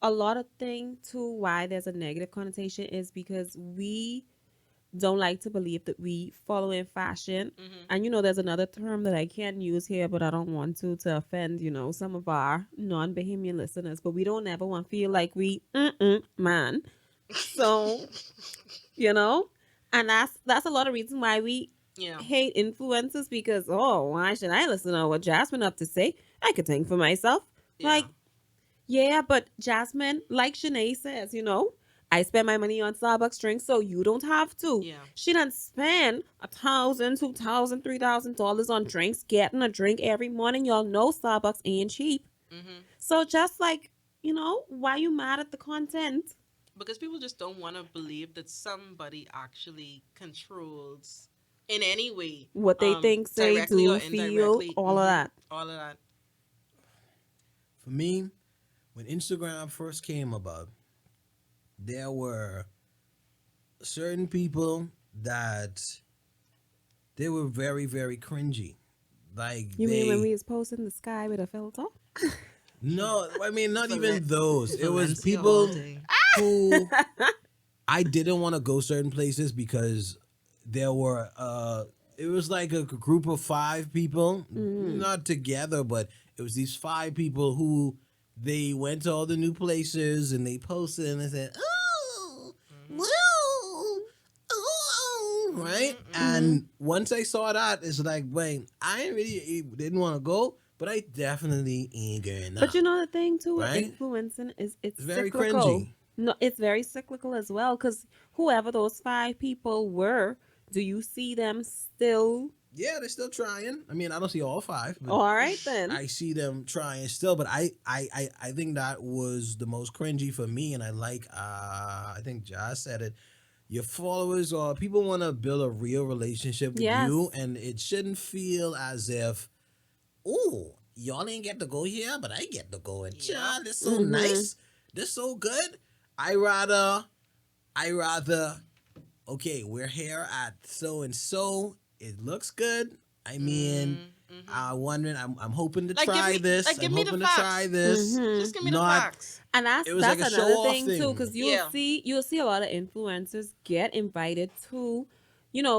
a lot of thing too why there's a negative connotation is because we don't like to believe that we follow in fashion. And there's another term that I can't use here, but I don't want to offend, some of our non-Bahamian listeners, but we don't ever want to feel like we man. So, and that's a lot of reason why we hate influencers because why should I listen to what Jazmine have to say? I could think for myself. Yeah. Like, Yeah, but Jasmine, like Shanae says, I spend my money on Starbucks drinks, so you don't have to. Yeah. She done spend $1,000, $2,000, $3,000 on drinks, getting a drink every morning. Y'all know Starbucks ain't cheap. Hmm. So just like, why you mad at the content? Because people just don't want to believe that somebody actually controls in any way, What they think, say, directly or do, feel, indirectly, all of that. all of that. For me, when Instagram first came about, there were certain people that they were very, very cringy. Like You mean when we was posting the sky with a filter? no, I mean not even Valen- those. It was Valencia all people day. who I didn't want to go certain places because there were it was like a group of 5 people, not together, but it was these 5 people who they went to all the new places and they posted and they said, "Oh, woo, oh," right? And once I saw that, it's like, wait, I really didn't want to go, but I definitely ain't going now. But you know the thing too with Right? influencing is it's It's very cyclical. cringy. No, it's very cyclical as well because whoever those 5 people were, do you see them still? Yeah, they're still trying. I mean, I don't see all 5, but All right then. I see them trying still. But I think that was the most cringy for me, and I like. I think Josh said it. Your followers or people want to build a real relationship with Yes. you, and it shouldn't feel as if, oh, y'all ain't get to go here, but I get to go. And Yeah. child, this so nice, this so good. I rather, okay, we're here at so and so. It looks good. I mean, I'm wondering. I'm hoping to Like, try this. I'm give me the hoping to facts. try this. Just give me the Not. facts. And It was that's like a another show-off thing too, thing. because Yeah. you'll see a lot of influencers get invited to,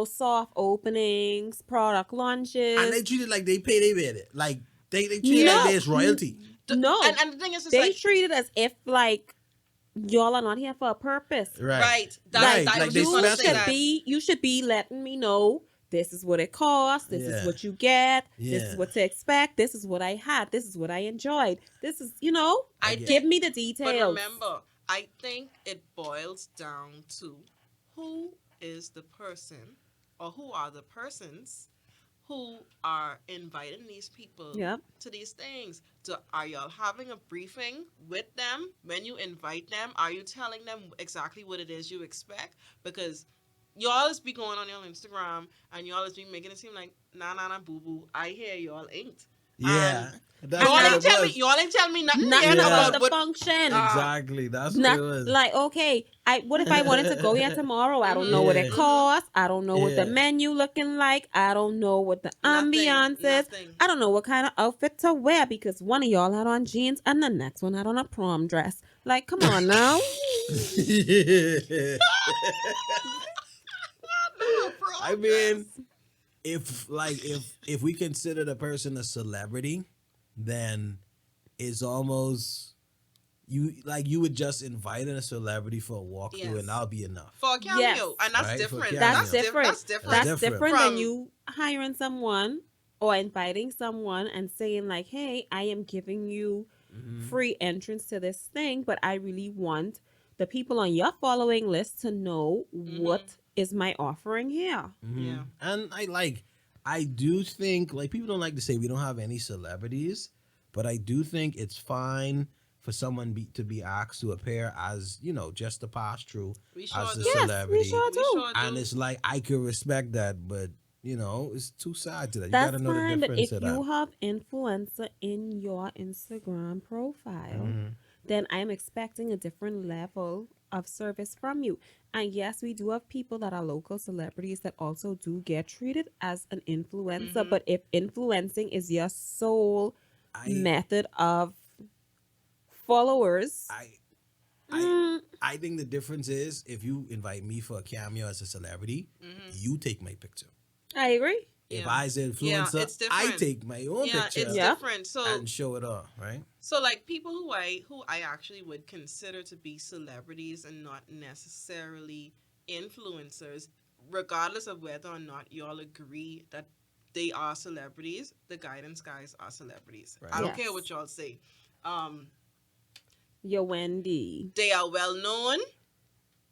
soft openings, product launches. And they treat it like they pay they bid it. Like they treat it No. like there's royalty. No, And the thing is, it's they like, treat it as if like y'all are not here for a purpose. right. Right. I Like was they just gonna special. say that. You should be letting me know this is what it costs, this Yeah. is what you get, this Yeah. is what to expect, this is what I had, this is what I enjoyed, this is I get- give me the But details. remember, I think it boils down to who is the person or who are the persons who are inviting these people Yep. to these things. So are y'all having a briefing with them when you invite them? Are you telling them exactly what it is you expect? Because y'all is be going on your Instagram and y'all is be making it seem like nah boo boo. I hear y'all ain't. Yeah. And That's y'all what ain't it tell me was. nothing Nothing yet Yeah. about about the what function. Exactly. That's what Not it was. like, okay, what if I wanted to go here tomorrow? I don't know what it Yeah. costs. I don't know what the Yeah. menu looking like. I don't know what the Nothing, ambiance is. nothing. I don't know what kind of outfit to wear because one of y'all had on jeans and the next one had on a prom dress. Like, come on now. I mean, if we consider the person a celebrity, then it's almost you would just invite a celebrity for a walkthrough Yes. and that'll be enough. for a cameo, Yes. and that's Right, for a different. cameo. That's different. That's different. That's That's different. different than From- you hiring someone or inviting someone and saying like, "Hey, I am giving you free entrance to this thing, but I really want the people on your following list to know what is my offering here." Yeah. And I do think like people don't like to say we don't have any celebrities, but I do think it's fine for someone to be asked to appear as just to pass through We sure as a do. Yes, celebrity. we sure We do. sure And do. it's like I could respect that, but it's two sides to that. You That's gotta know fine, the but difference if of you that. have influencer in your Instagram profile, then I'm expecting a different level of service from you. And yes, we do have people that are local celebrities that also do get treated as an influencer. But if influencing is your sole I method of followers, I mm, I think the difference is if you invite me for a cameo as a celebrity, you take my picture. I agree. If Yeah. I as an Yeah, influencer, it's I different. take my own Yeah, picture it's Yeah. different. So and show it off, right? So like people who I actually would consider to be celebrities and not necessarily influencers, regardless of whether or not y'all agree that they are celebrities, the guidance guys are celebrities. Right. I don't Yes. care what y'all say. Um Your Wendy. They are well known.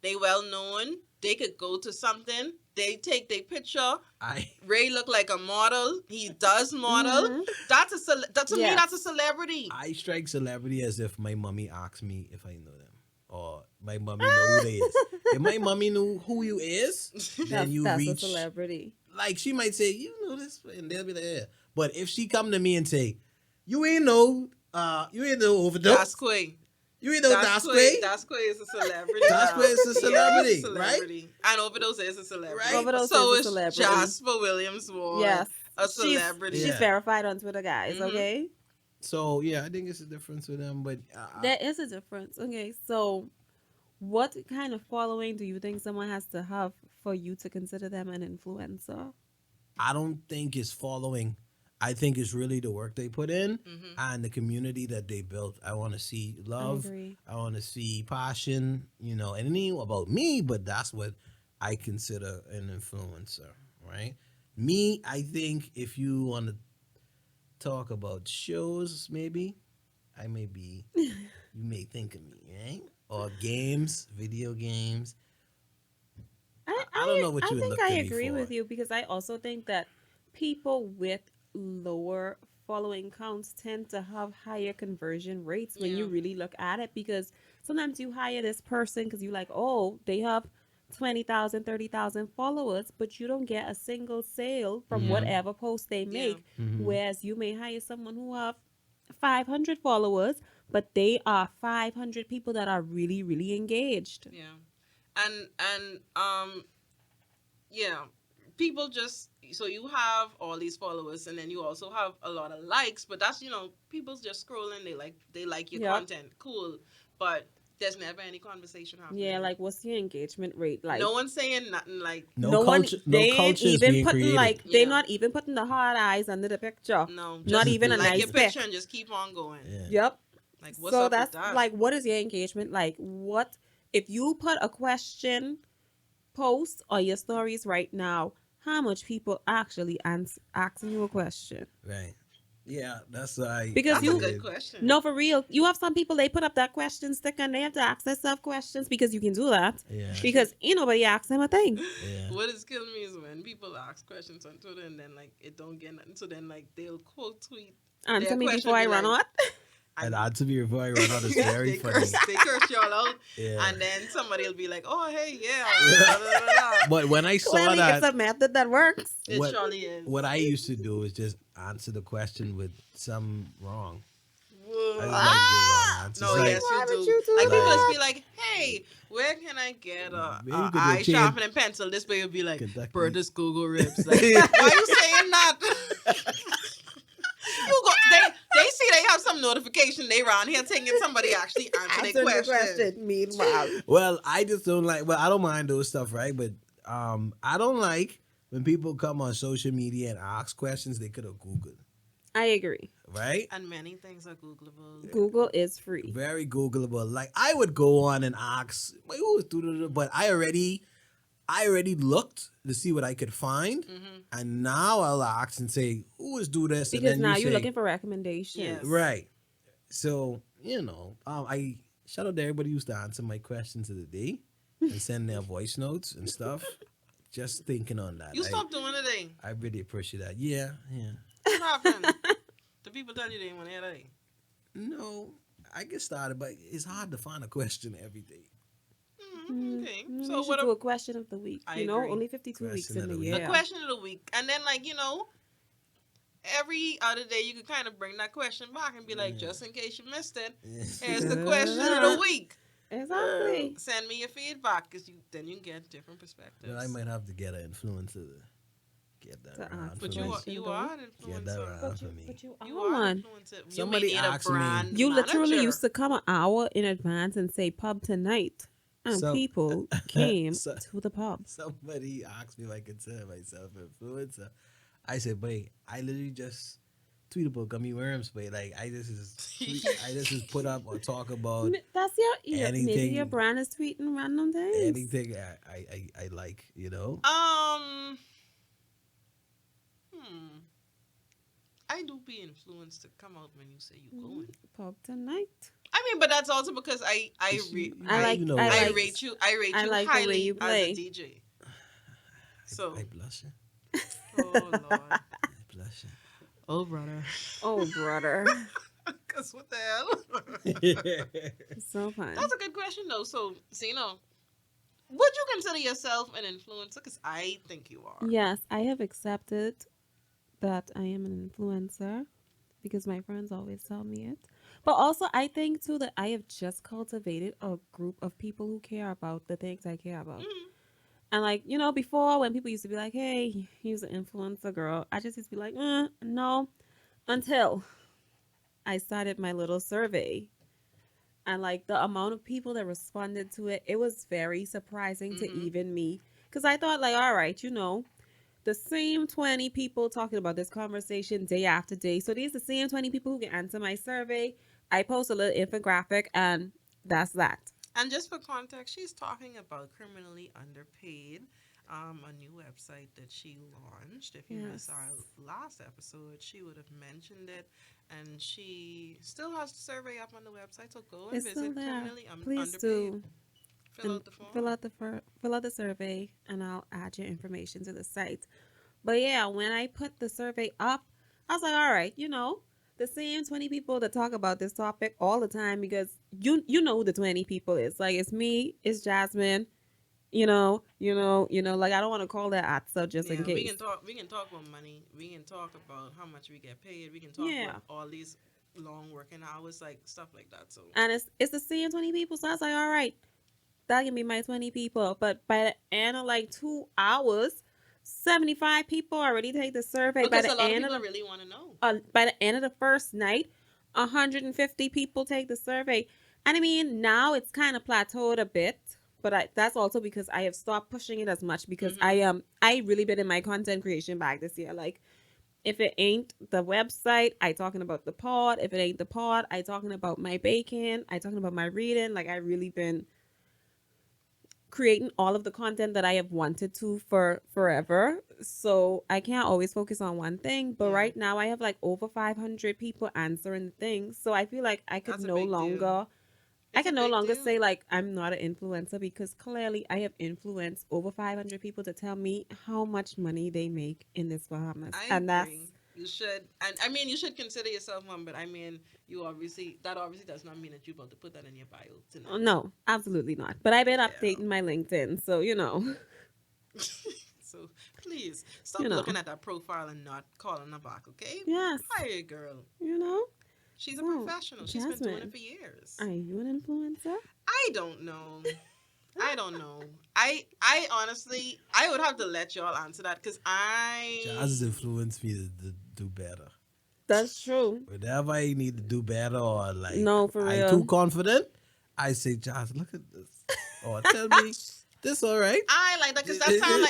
They well known. They could go to something. They take their picture. I Ray look like a model. He does model. Mhm. That's to me. Yes. That's a celebrity. I strike celebrity as if my mommy asks me if I know them, or my mommy know who they is. If my mommy knew who you is, then you That's a reach. celebrity. Like she might say, you know this, and they'll be like, yeah. But if she come to me and say, you ain't know overdose. That's Quay. You ain't know That's Dasquay. Quay. That's Quay is a celebrity. Dasquay is a Yeah, celebrity, he's a celebrity. And Overdose is a celebrity. Right? Overdose So is a is celebrity. Jasper Williams Ward. Yes. A celebrity. She's Yeah. verified on Twitter, guys, Mhm. okay? So yeah, I think it's a difference with them. But There is a difference. Okay, so what kind of following do you think someone has to have for you to consider them an influencer? I don't think it's following. I think it's really the work they put in Mhm. and the community that they built. I want to see love. I agree. I want to see passion. And it ain't about me, but that's what I consider an influencer, right? Me, I think if you want to talk about shows, maybe I may be. You may think of me, right? Or games, video games. I don't know what you would think look I to me agree for. with you because I also think that people with lower following counts tend to have higher conversion rates when you Yeah. really look at it because sometimes you hire this person because you like, oh, they have 20,000, 30,000 followers, but you don't get a single sale from Mhm. whatever post they make. Mhm. Whereas you may hire someone who have 500 followers, but they are 500 people that are really, really engaged. Yeah. And yeah, people just so you have all these followers and then you also have a lot of likes, but that's people's just scrolling, they like your Yep. content. Cool. But there's never any conversation happening. Yeah, like what's your engagement rate like? no one's saying nothing like No one, culture. they No ain't culture is even being putting created. like they're Yeah. not even putting the hard eyes under the picture. no, just Not even a like nice your picture pic. and just keep on going. Yeah. Yep. Like what's So up that's with that? like, what is your engagement like? What if you put a question post or your stories right now? How much people actually asking you a question? Right. Yeah, that's why. Because That's you a good question. no, for real. You have some people they put up that question sticker and they have to ask themselves questions because you can do that. Yeah. Because ain't nobody asks them a thing. Yeah. What is killing me is when people ask questions on Twitter and then like it don't get nothing. So then like they'll quote tweet Answer their me question before I be run like, out. And to be before I run out is very they funny. they curse y'all out, Yeah. and then somebody will be like, "Oh, hey, yeah." Yeah. blah, blah, blah, blah. But when I saw Clearly, it's that, a method that works. It what- surely is. what I used to do is just answer the question with some wrong. Whoa. I just like to give wrong answers. No, Like, yes, Why you would do. you do Like people that? just be like, "Hey, where can I get a Maybe you could do eye chain- sharpening pencil?" This way, you'll be like, Kentucky. "Berta's Google ribs." Like, why you saying that? You go. They see they have some notification. They around here thinking somebody actually answered Answer their the question. question. Meanwhile, Well, I just don't like. Well, I don't mind those stuff, right? But I don't like when people come on social media and ask questions they could have Googled, I agree. right? And many things are Googleable. Google is free. Very Googleable. Like I would go on and ask, "Wait, who is do-do-do?" But I already looked to see what I could find, Mm-hmm. and now I'll ask and say, "Who is do this?" Because and then now you you're say, looking for recommendations. Yes. right. So I shout out to everybody who used to answer my questions of the day and send their voice notes and stuff. Just thinking on that. You stopped doing it, eh? I really appreciate that. Yeah. What happened? The people tell you they didn't want to hear that. Eh? No, I get started, but it's hard to find a question every day. Okay. We So should what do a question of the week. I You know, agree. only 52 weeks Question in of the the year. week. a question of the week, and then like every other day you could kind of bring that question back and be like, Yeah. just in case you missed it, Yeah. here's the question of the week. Exactly. Send me your feedback, because then you can get different perspectives. Well, I might have to get an influencer to get that To around ask for But me. you though. are an Get that influencer. around for me. But you You are are one. an influencer. You Somebody may need a asked me- brand You literally manager. used to come an hour in advance and say pub tonight. And So- people came so- to the pub. Somebody asked me if I consider myself an influencer. I said, "Boy, I literally just tweet about gummy worms, but like I just is put up or talk about That's your maybe anything- your brand is tweeting random things. anything I like, I do be influenced to come out when you say you going. Pub tonight. I mean, but that's also because I like I I like rate you I rate I you like the way highly you as a play. DJ. So, I blushing. oh Lord, I blushing. oh brother, Oh, brother. cause what the hell? So fun. That's a good question though. So, Zeno, would you consider yourself an influencer? Because I think you are. Yes, I have accepted that I am an influencer because my friends always tell me it. But also, I think too that I have just cultivated a group of people who care about the things I care about. Mhm. And like, before when people used to be like, hey, he's an influencer girl, I just used to be like, no, until I started my little survey. And like the amount of people that responded to it, it was very surprising to Mhm. even me. Because I thought, like, all right, the same 20 people talking about this conversation day after day. So these are the same 20 people who can answer my survey. I post a little infographic, and that's that. And just for context, she's talking about criminally underpaid, a new website that she launched. If you missed Yes. our last episode, she would have mentioned it. And she still has the survey up on the website, so go and It's still visit there. criminally Please underpaid. do. Fill And out the fill form. out fill out the survey, and I'll add your information to the site. But yeah, when I put the survey up, I was like, all right, the same 20 people that talk about this topic all the time, because you know who the 20 people is. Like, it's me, it's Jazmine, like, I don't want to call that out, so just in Yeah, we case. can talk. We can talk about money. We can talk about how much we get paid. We can talk about Yeah. all these long working hours, like stuff like that. So And it's the same 20 people. So I was like, all right, that can be my 20 people. But by the end of like 2 hours, 75 people already take the survey. because a lot of people really want to know. By the end of the first night, 150 people take the survey. And I mean, now it's kind of plateaued a bit, but that's also because I have stopped pushing it as much, because Mhm. I really been in my content creation bag this year. Like, if it ain't the website, I talking about the pod. If it ain't the pod, I talking about my baking. I talking about my reading. Like, I really been creating all of the content that I have wanted to for forever. So I can't always focus on one thing. But Yeah, right now I have like over 500 people answering the things. So I feel like that's a big deal. I It's a can no big longer deal. say like I'm not an influencer, because clearly I have influenced over 500 people to tell me how much money they make in this Bahamas. I And that's agree. You should, and I mean, you should consider yourself one. But I mean, that obviously does not mean that you're about to put that in your bio tonight. no, absolutely not. But I've been Yeah. updating my LinkedIn. So, So please stop you know. looking at that profile and not calling her back, okay? Yes, Hi, girl. you know. She's a So, professional. She's been doing it Jasmine, for years. are you an influencer? I don't know. I don't know. I honestly, I would have to let y'all answer that because Jazz has influenced me to do better. That's true. Whenever I need to do better or like No, for I too real. confident, I say, Jazz, look at this. Or tell me, this all right? I like that because that sound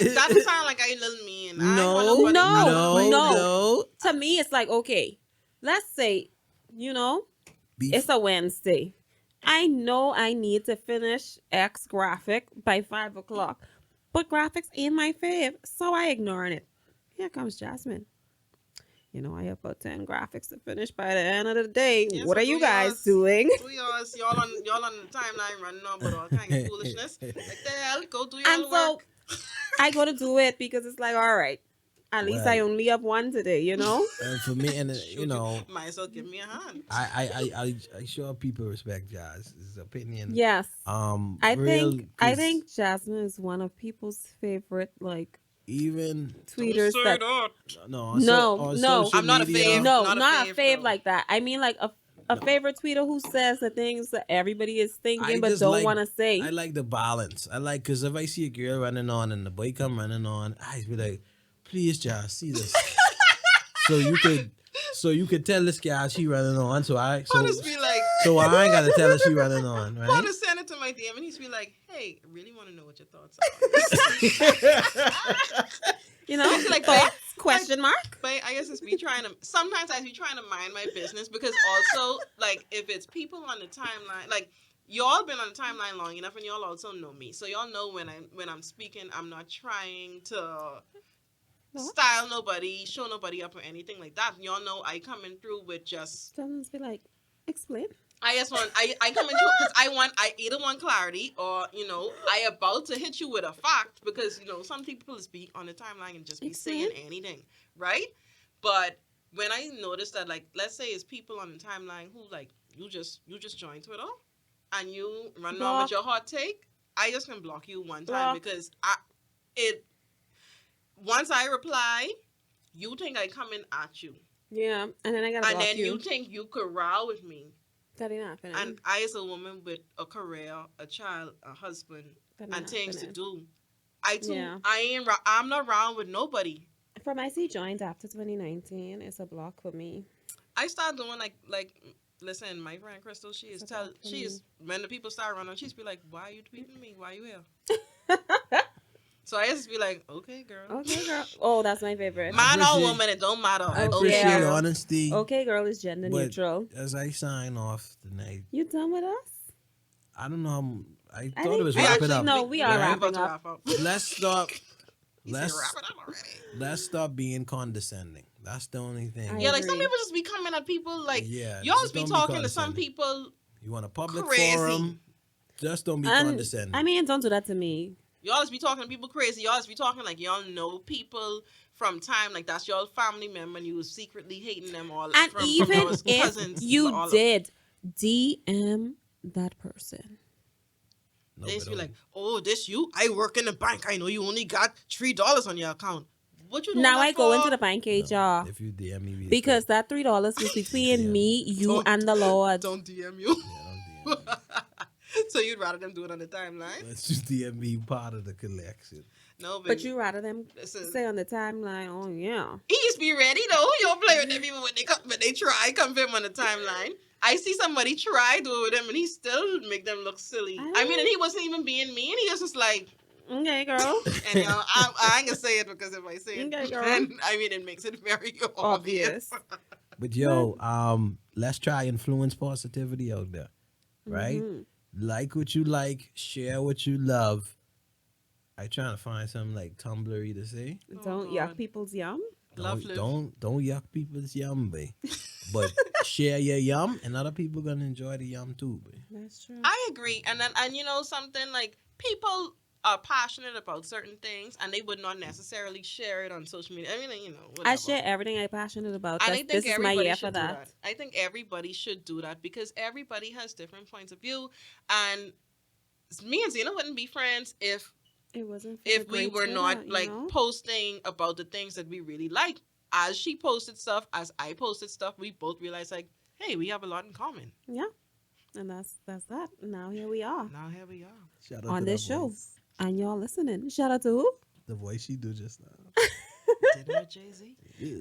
like I little mean. I ain't want No, nobody. I don't No, want nobody no, to. no. no. To me, it's like, okay, let's say, you know, it's Beef. a Wednesday. I know I need to finish X graphic by 5 o'clock, but graphics ain't my fave, so I ignoring it. Here comes Jasmine. I have about 10 graphics to finish by the end of the day. Yeah, What so are you guys doing? do yours. Y'all on the timeline running on about all kind of foolishness. Like the hell, go do And y'all so work. I go to do it because it's like, all right, at least I Well, only have one today. and for me, and Shoot, you might as well give me a hand. I sure people respect Jazz. His opinion. Yes. I Real, think Jasmine is one of people's favorite like even Don't tweeters say that that. no, so no, on no, social I'm not a media. fave. no, Not a not a fave, fave though. like that. I mean like a No, favorite tweeter who says the things that everybody is thinking I but just don't like want to say. I like the balance. I like because if I see a girl running on and the boy come running on, I be like, please, Josh, see this. so you could tell this guy she running on. I'll just be like, So I ain't gotta tell her she running on, I'll right? just send it to my DM and he's be like, hey, I really want to know what your thoughts are. It's like, Thoughts? Question mark? but I guess sometimes I be trying to mind my business because also, like, if it's people on the timeline, like, y'all been on the timeline long enough and y'all also know me. So y'all know when I'm speaking, I'm not trying to style nobody, show nobody up or anything like that. Y'all know I coming through with just Someone's be like, explain. I just want I come into it because I either want clarity or I about to hit you with a fact because some people speak on the timeline and just be saying anything, right? But when I notice that, like, let's say it's people on the timeline who, like, you just join Twitter and you run on with Block. your hot take, I just can block you one time Block. because it once I reply, you think I coming at you, Yeah, and then I gotta and block then you. you think you could row with me. That ain't happening. And I, as a woman with a career, a child, a husband, That and ain't things to happening. do, Yeah. I'm not around with nobody. From I see joined after 2019, it's a block for me. I start doing like listen, my friend Crystal, she is when the people start running, she's be like, "Why are you tweeting me? Why are you here?" So I just be like, "Okay, girl." Okay, girl. Oh, that's my favorite. Man or appreciate- woman, it don't matter. I Okay, appreciate girl. honesty. Okay, girl is gender But neutral. as I sign off tonight, You done with us? I don't know. I I thought think- it was I wrap actually it up. know we are right? wrapping about to up. wrap up. Let's stop. He said, Let's wrap it up already. let's stop being condescending. That's the only thing. I Yeah, like some agree. people just be coming at people like Yeah, y'all just just be don't be talking to some condescending. people You want a public crazy. forum? Just don't be And condescending. I mean, don't do that to me. Y'all just be talking to people crazy. Y'all just be talking like y'all know people from time, like that's y'all family member and you was secretly hating them all. And from even y'all's if cousins, you all of- did DM that person. No, they but just be don't. like, "Oh, this you? I work in the bank. I know you only got $3 on your account. What you doing Now that I go for?" into the bank HR If you DM me, we because that $3 was between Yeah. me, you, Don't- and the Lord. Don't DM you. yeah, don't DM me. So you'd rather them do it on the timeline? Let's just DM me part of the collection. No, But you rather them listen. say on the timeline, oh yeah. He just be ready though. You don't play with them even when they try come for him on the timeline. I see somebody try do it with him and he still make them look silly. I mean, and he wasn't even being mean. He was just like, Okay, girl. and I ain't gonna say it because if I say it, Okay, girl. then I mean it makes it very obvious. Obvious. But yo, let's try influence positivity out there, right? Mhm. Like what you like, share what you love. I trying to find something like Tumblr to say. Don't Oh, yuck God. people's yum. Love live. Don't yuck people's yum, babe. But share your yum, and other people gonna enjoy the yum too, babe. That's true. I agree, and you know something, like people are passionate about certain things and they would not necessarily share it on social media. I mean, whatever. I share everything I'm passionate about. And I This think is my everybody year should for do that. that. I think everybody should do that because everybody has different points of view, and me and Zina wouldn't be friends if It wasn't for if the we great were Twitter, not you like know? posting about the things that we really like. As she posted stuff, as I posted stuff, we both realized like, hey, we have a lot in common. Yeah. And that's that. Now here we are Now here we are. Shout out on to this that show. voice. And y'all listening. Shout out to who? The voice she do just now. Dinner with Jay-Z.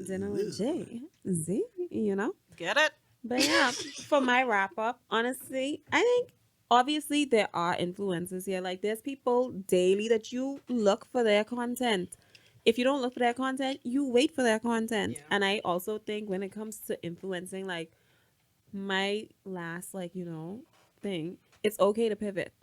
Dinner with Jay. Z, you know? Get it? But yeah, for my wrap up, honestly, I think obviously there are influencers here. Like there's people daily that you look for their content. If you don't look for their content, you wait for their content. Yeah. And I also think when it comes to influencing, like my last thing, it's okay to pivot.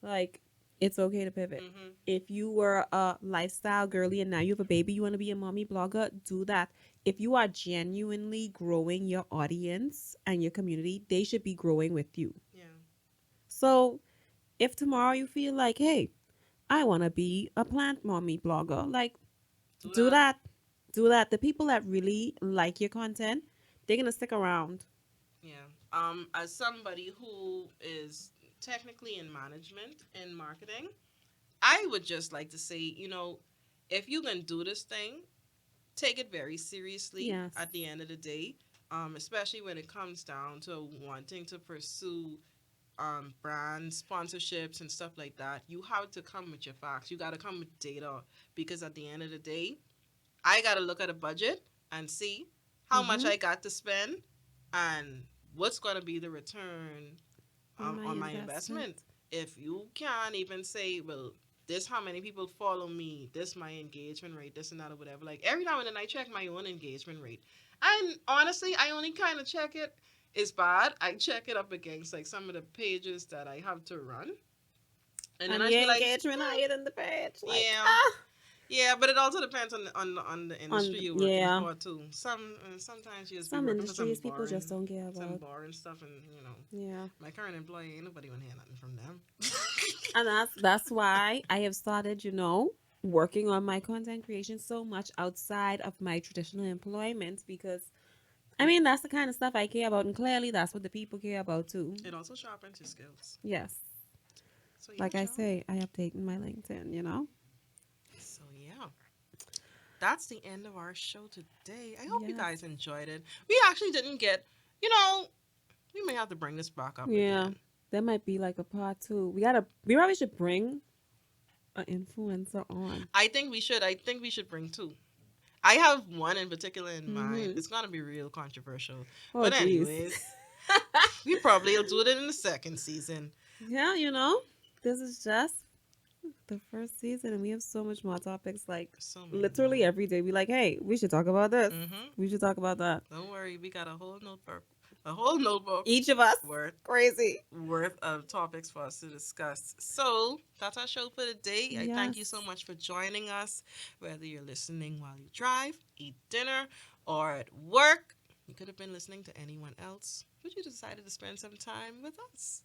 Like it's okay to pivot. Mm-hmm. If you were a lifestyle girly and now you have a baby, you want to be a mommy blogger, do that. If you are genuinely growing your audience and your community, they should be growing with you. Yeah. So if tomorrow you feel like, hey, I want to be a plant mommy blogger, like do that. Do that. The people that really like your content, they're going to stick around. Yeah. As somebody who is technically in management and marketing, I would just like to say, if you can do this thing, take it very seriously. Yes. At the end of the day, especially when it comes down to wanting to pursue brand sponsorships and stuff like that. You have to come with your facts. You got to come with data because at the end of the day, I got to look at a budget and see how much I got to spend and what's going to be the return on my investment. If you can't even say, well, this how many people follow me, this my engagement rate, this and that or whatever. Like every now and then I check my own engagement rate. And honestly, I only kind of check it. It's bad. I check it up against like some of the pages that I have to run. And then I your be like, engagement higher than the page. Like, yeah. ah. Yeah, but it also depends on the industry you're working yeah, for too. Sometimes you just be some working for industries people just don't care some about. boring stuff, and Yeah, my current employee ain't nobody want to hear nothing from them. and that's why I have started, working on my content creation so much outside of my traditional employment because I mean that's the kind of stuff I care about, and clearly that's what the people care about too. It also sharpens your skills. Yes, So yeah, like I child. say, I update my LinkedIn. So yeah, that's the end of our show today. I hope you Yes. guys enjoyed it. We actually didn't get, you know, we may have to bring this back up Yeah, again. there might be like a part two. We probably should bring an influencer on. I think we should. I think we should bring two. I have one in particular in mind. Mm-hmm. It's gonna be real controversial. Oh, But jeez. anyways, we probably will do it in the second season. Yeah, this is just the first season, and we have so much more topics. Like So many literally more. every day, we like, hey, we should talk about this. Mm-hmm. We should talk about that. Don't worry, we got a whole notebook Each of us, worth crazy. of topics for us to discuss. So that's our show for today. I thank you Yes. so much for joining us. Whether you're listening while you drive, eat dinner, or at work, you could have been listening to anyone else, but you decided to spend some time with us.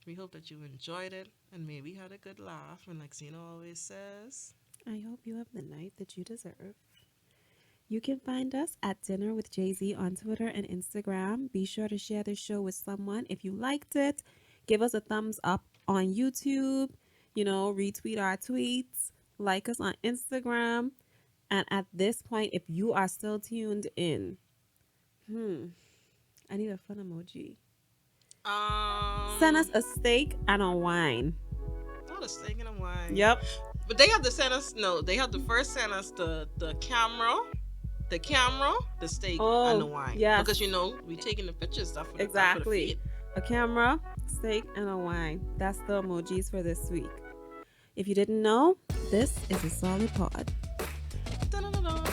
We hope that you enjoyed it and maybe had a good laugh. And like Zina always says, I hope you have the night that you deserve. You can find us at Dinner with Jay-Z on Twitter and Instagram. Be sure to share the show with someone if you liked it. Give us a thumbs up on YouTube. Retweet our tweets. Like us on Instagram. And at this point, if you are still tuned in, I need a fun emoji. Send us a steak and a wine. not a steak and a wine. Yep. But they have to send us, no, they have to first send us the camera, the steak, and the wine. yes. Because, we taking the picture stuff for the Exactly. feed. A camera, steak, and a wine. That's the emojis for this week. If you didn't know, this is a solid pod. Da-da-da-da.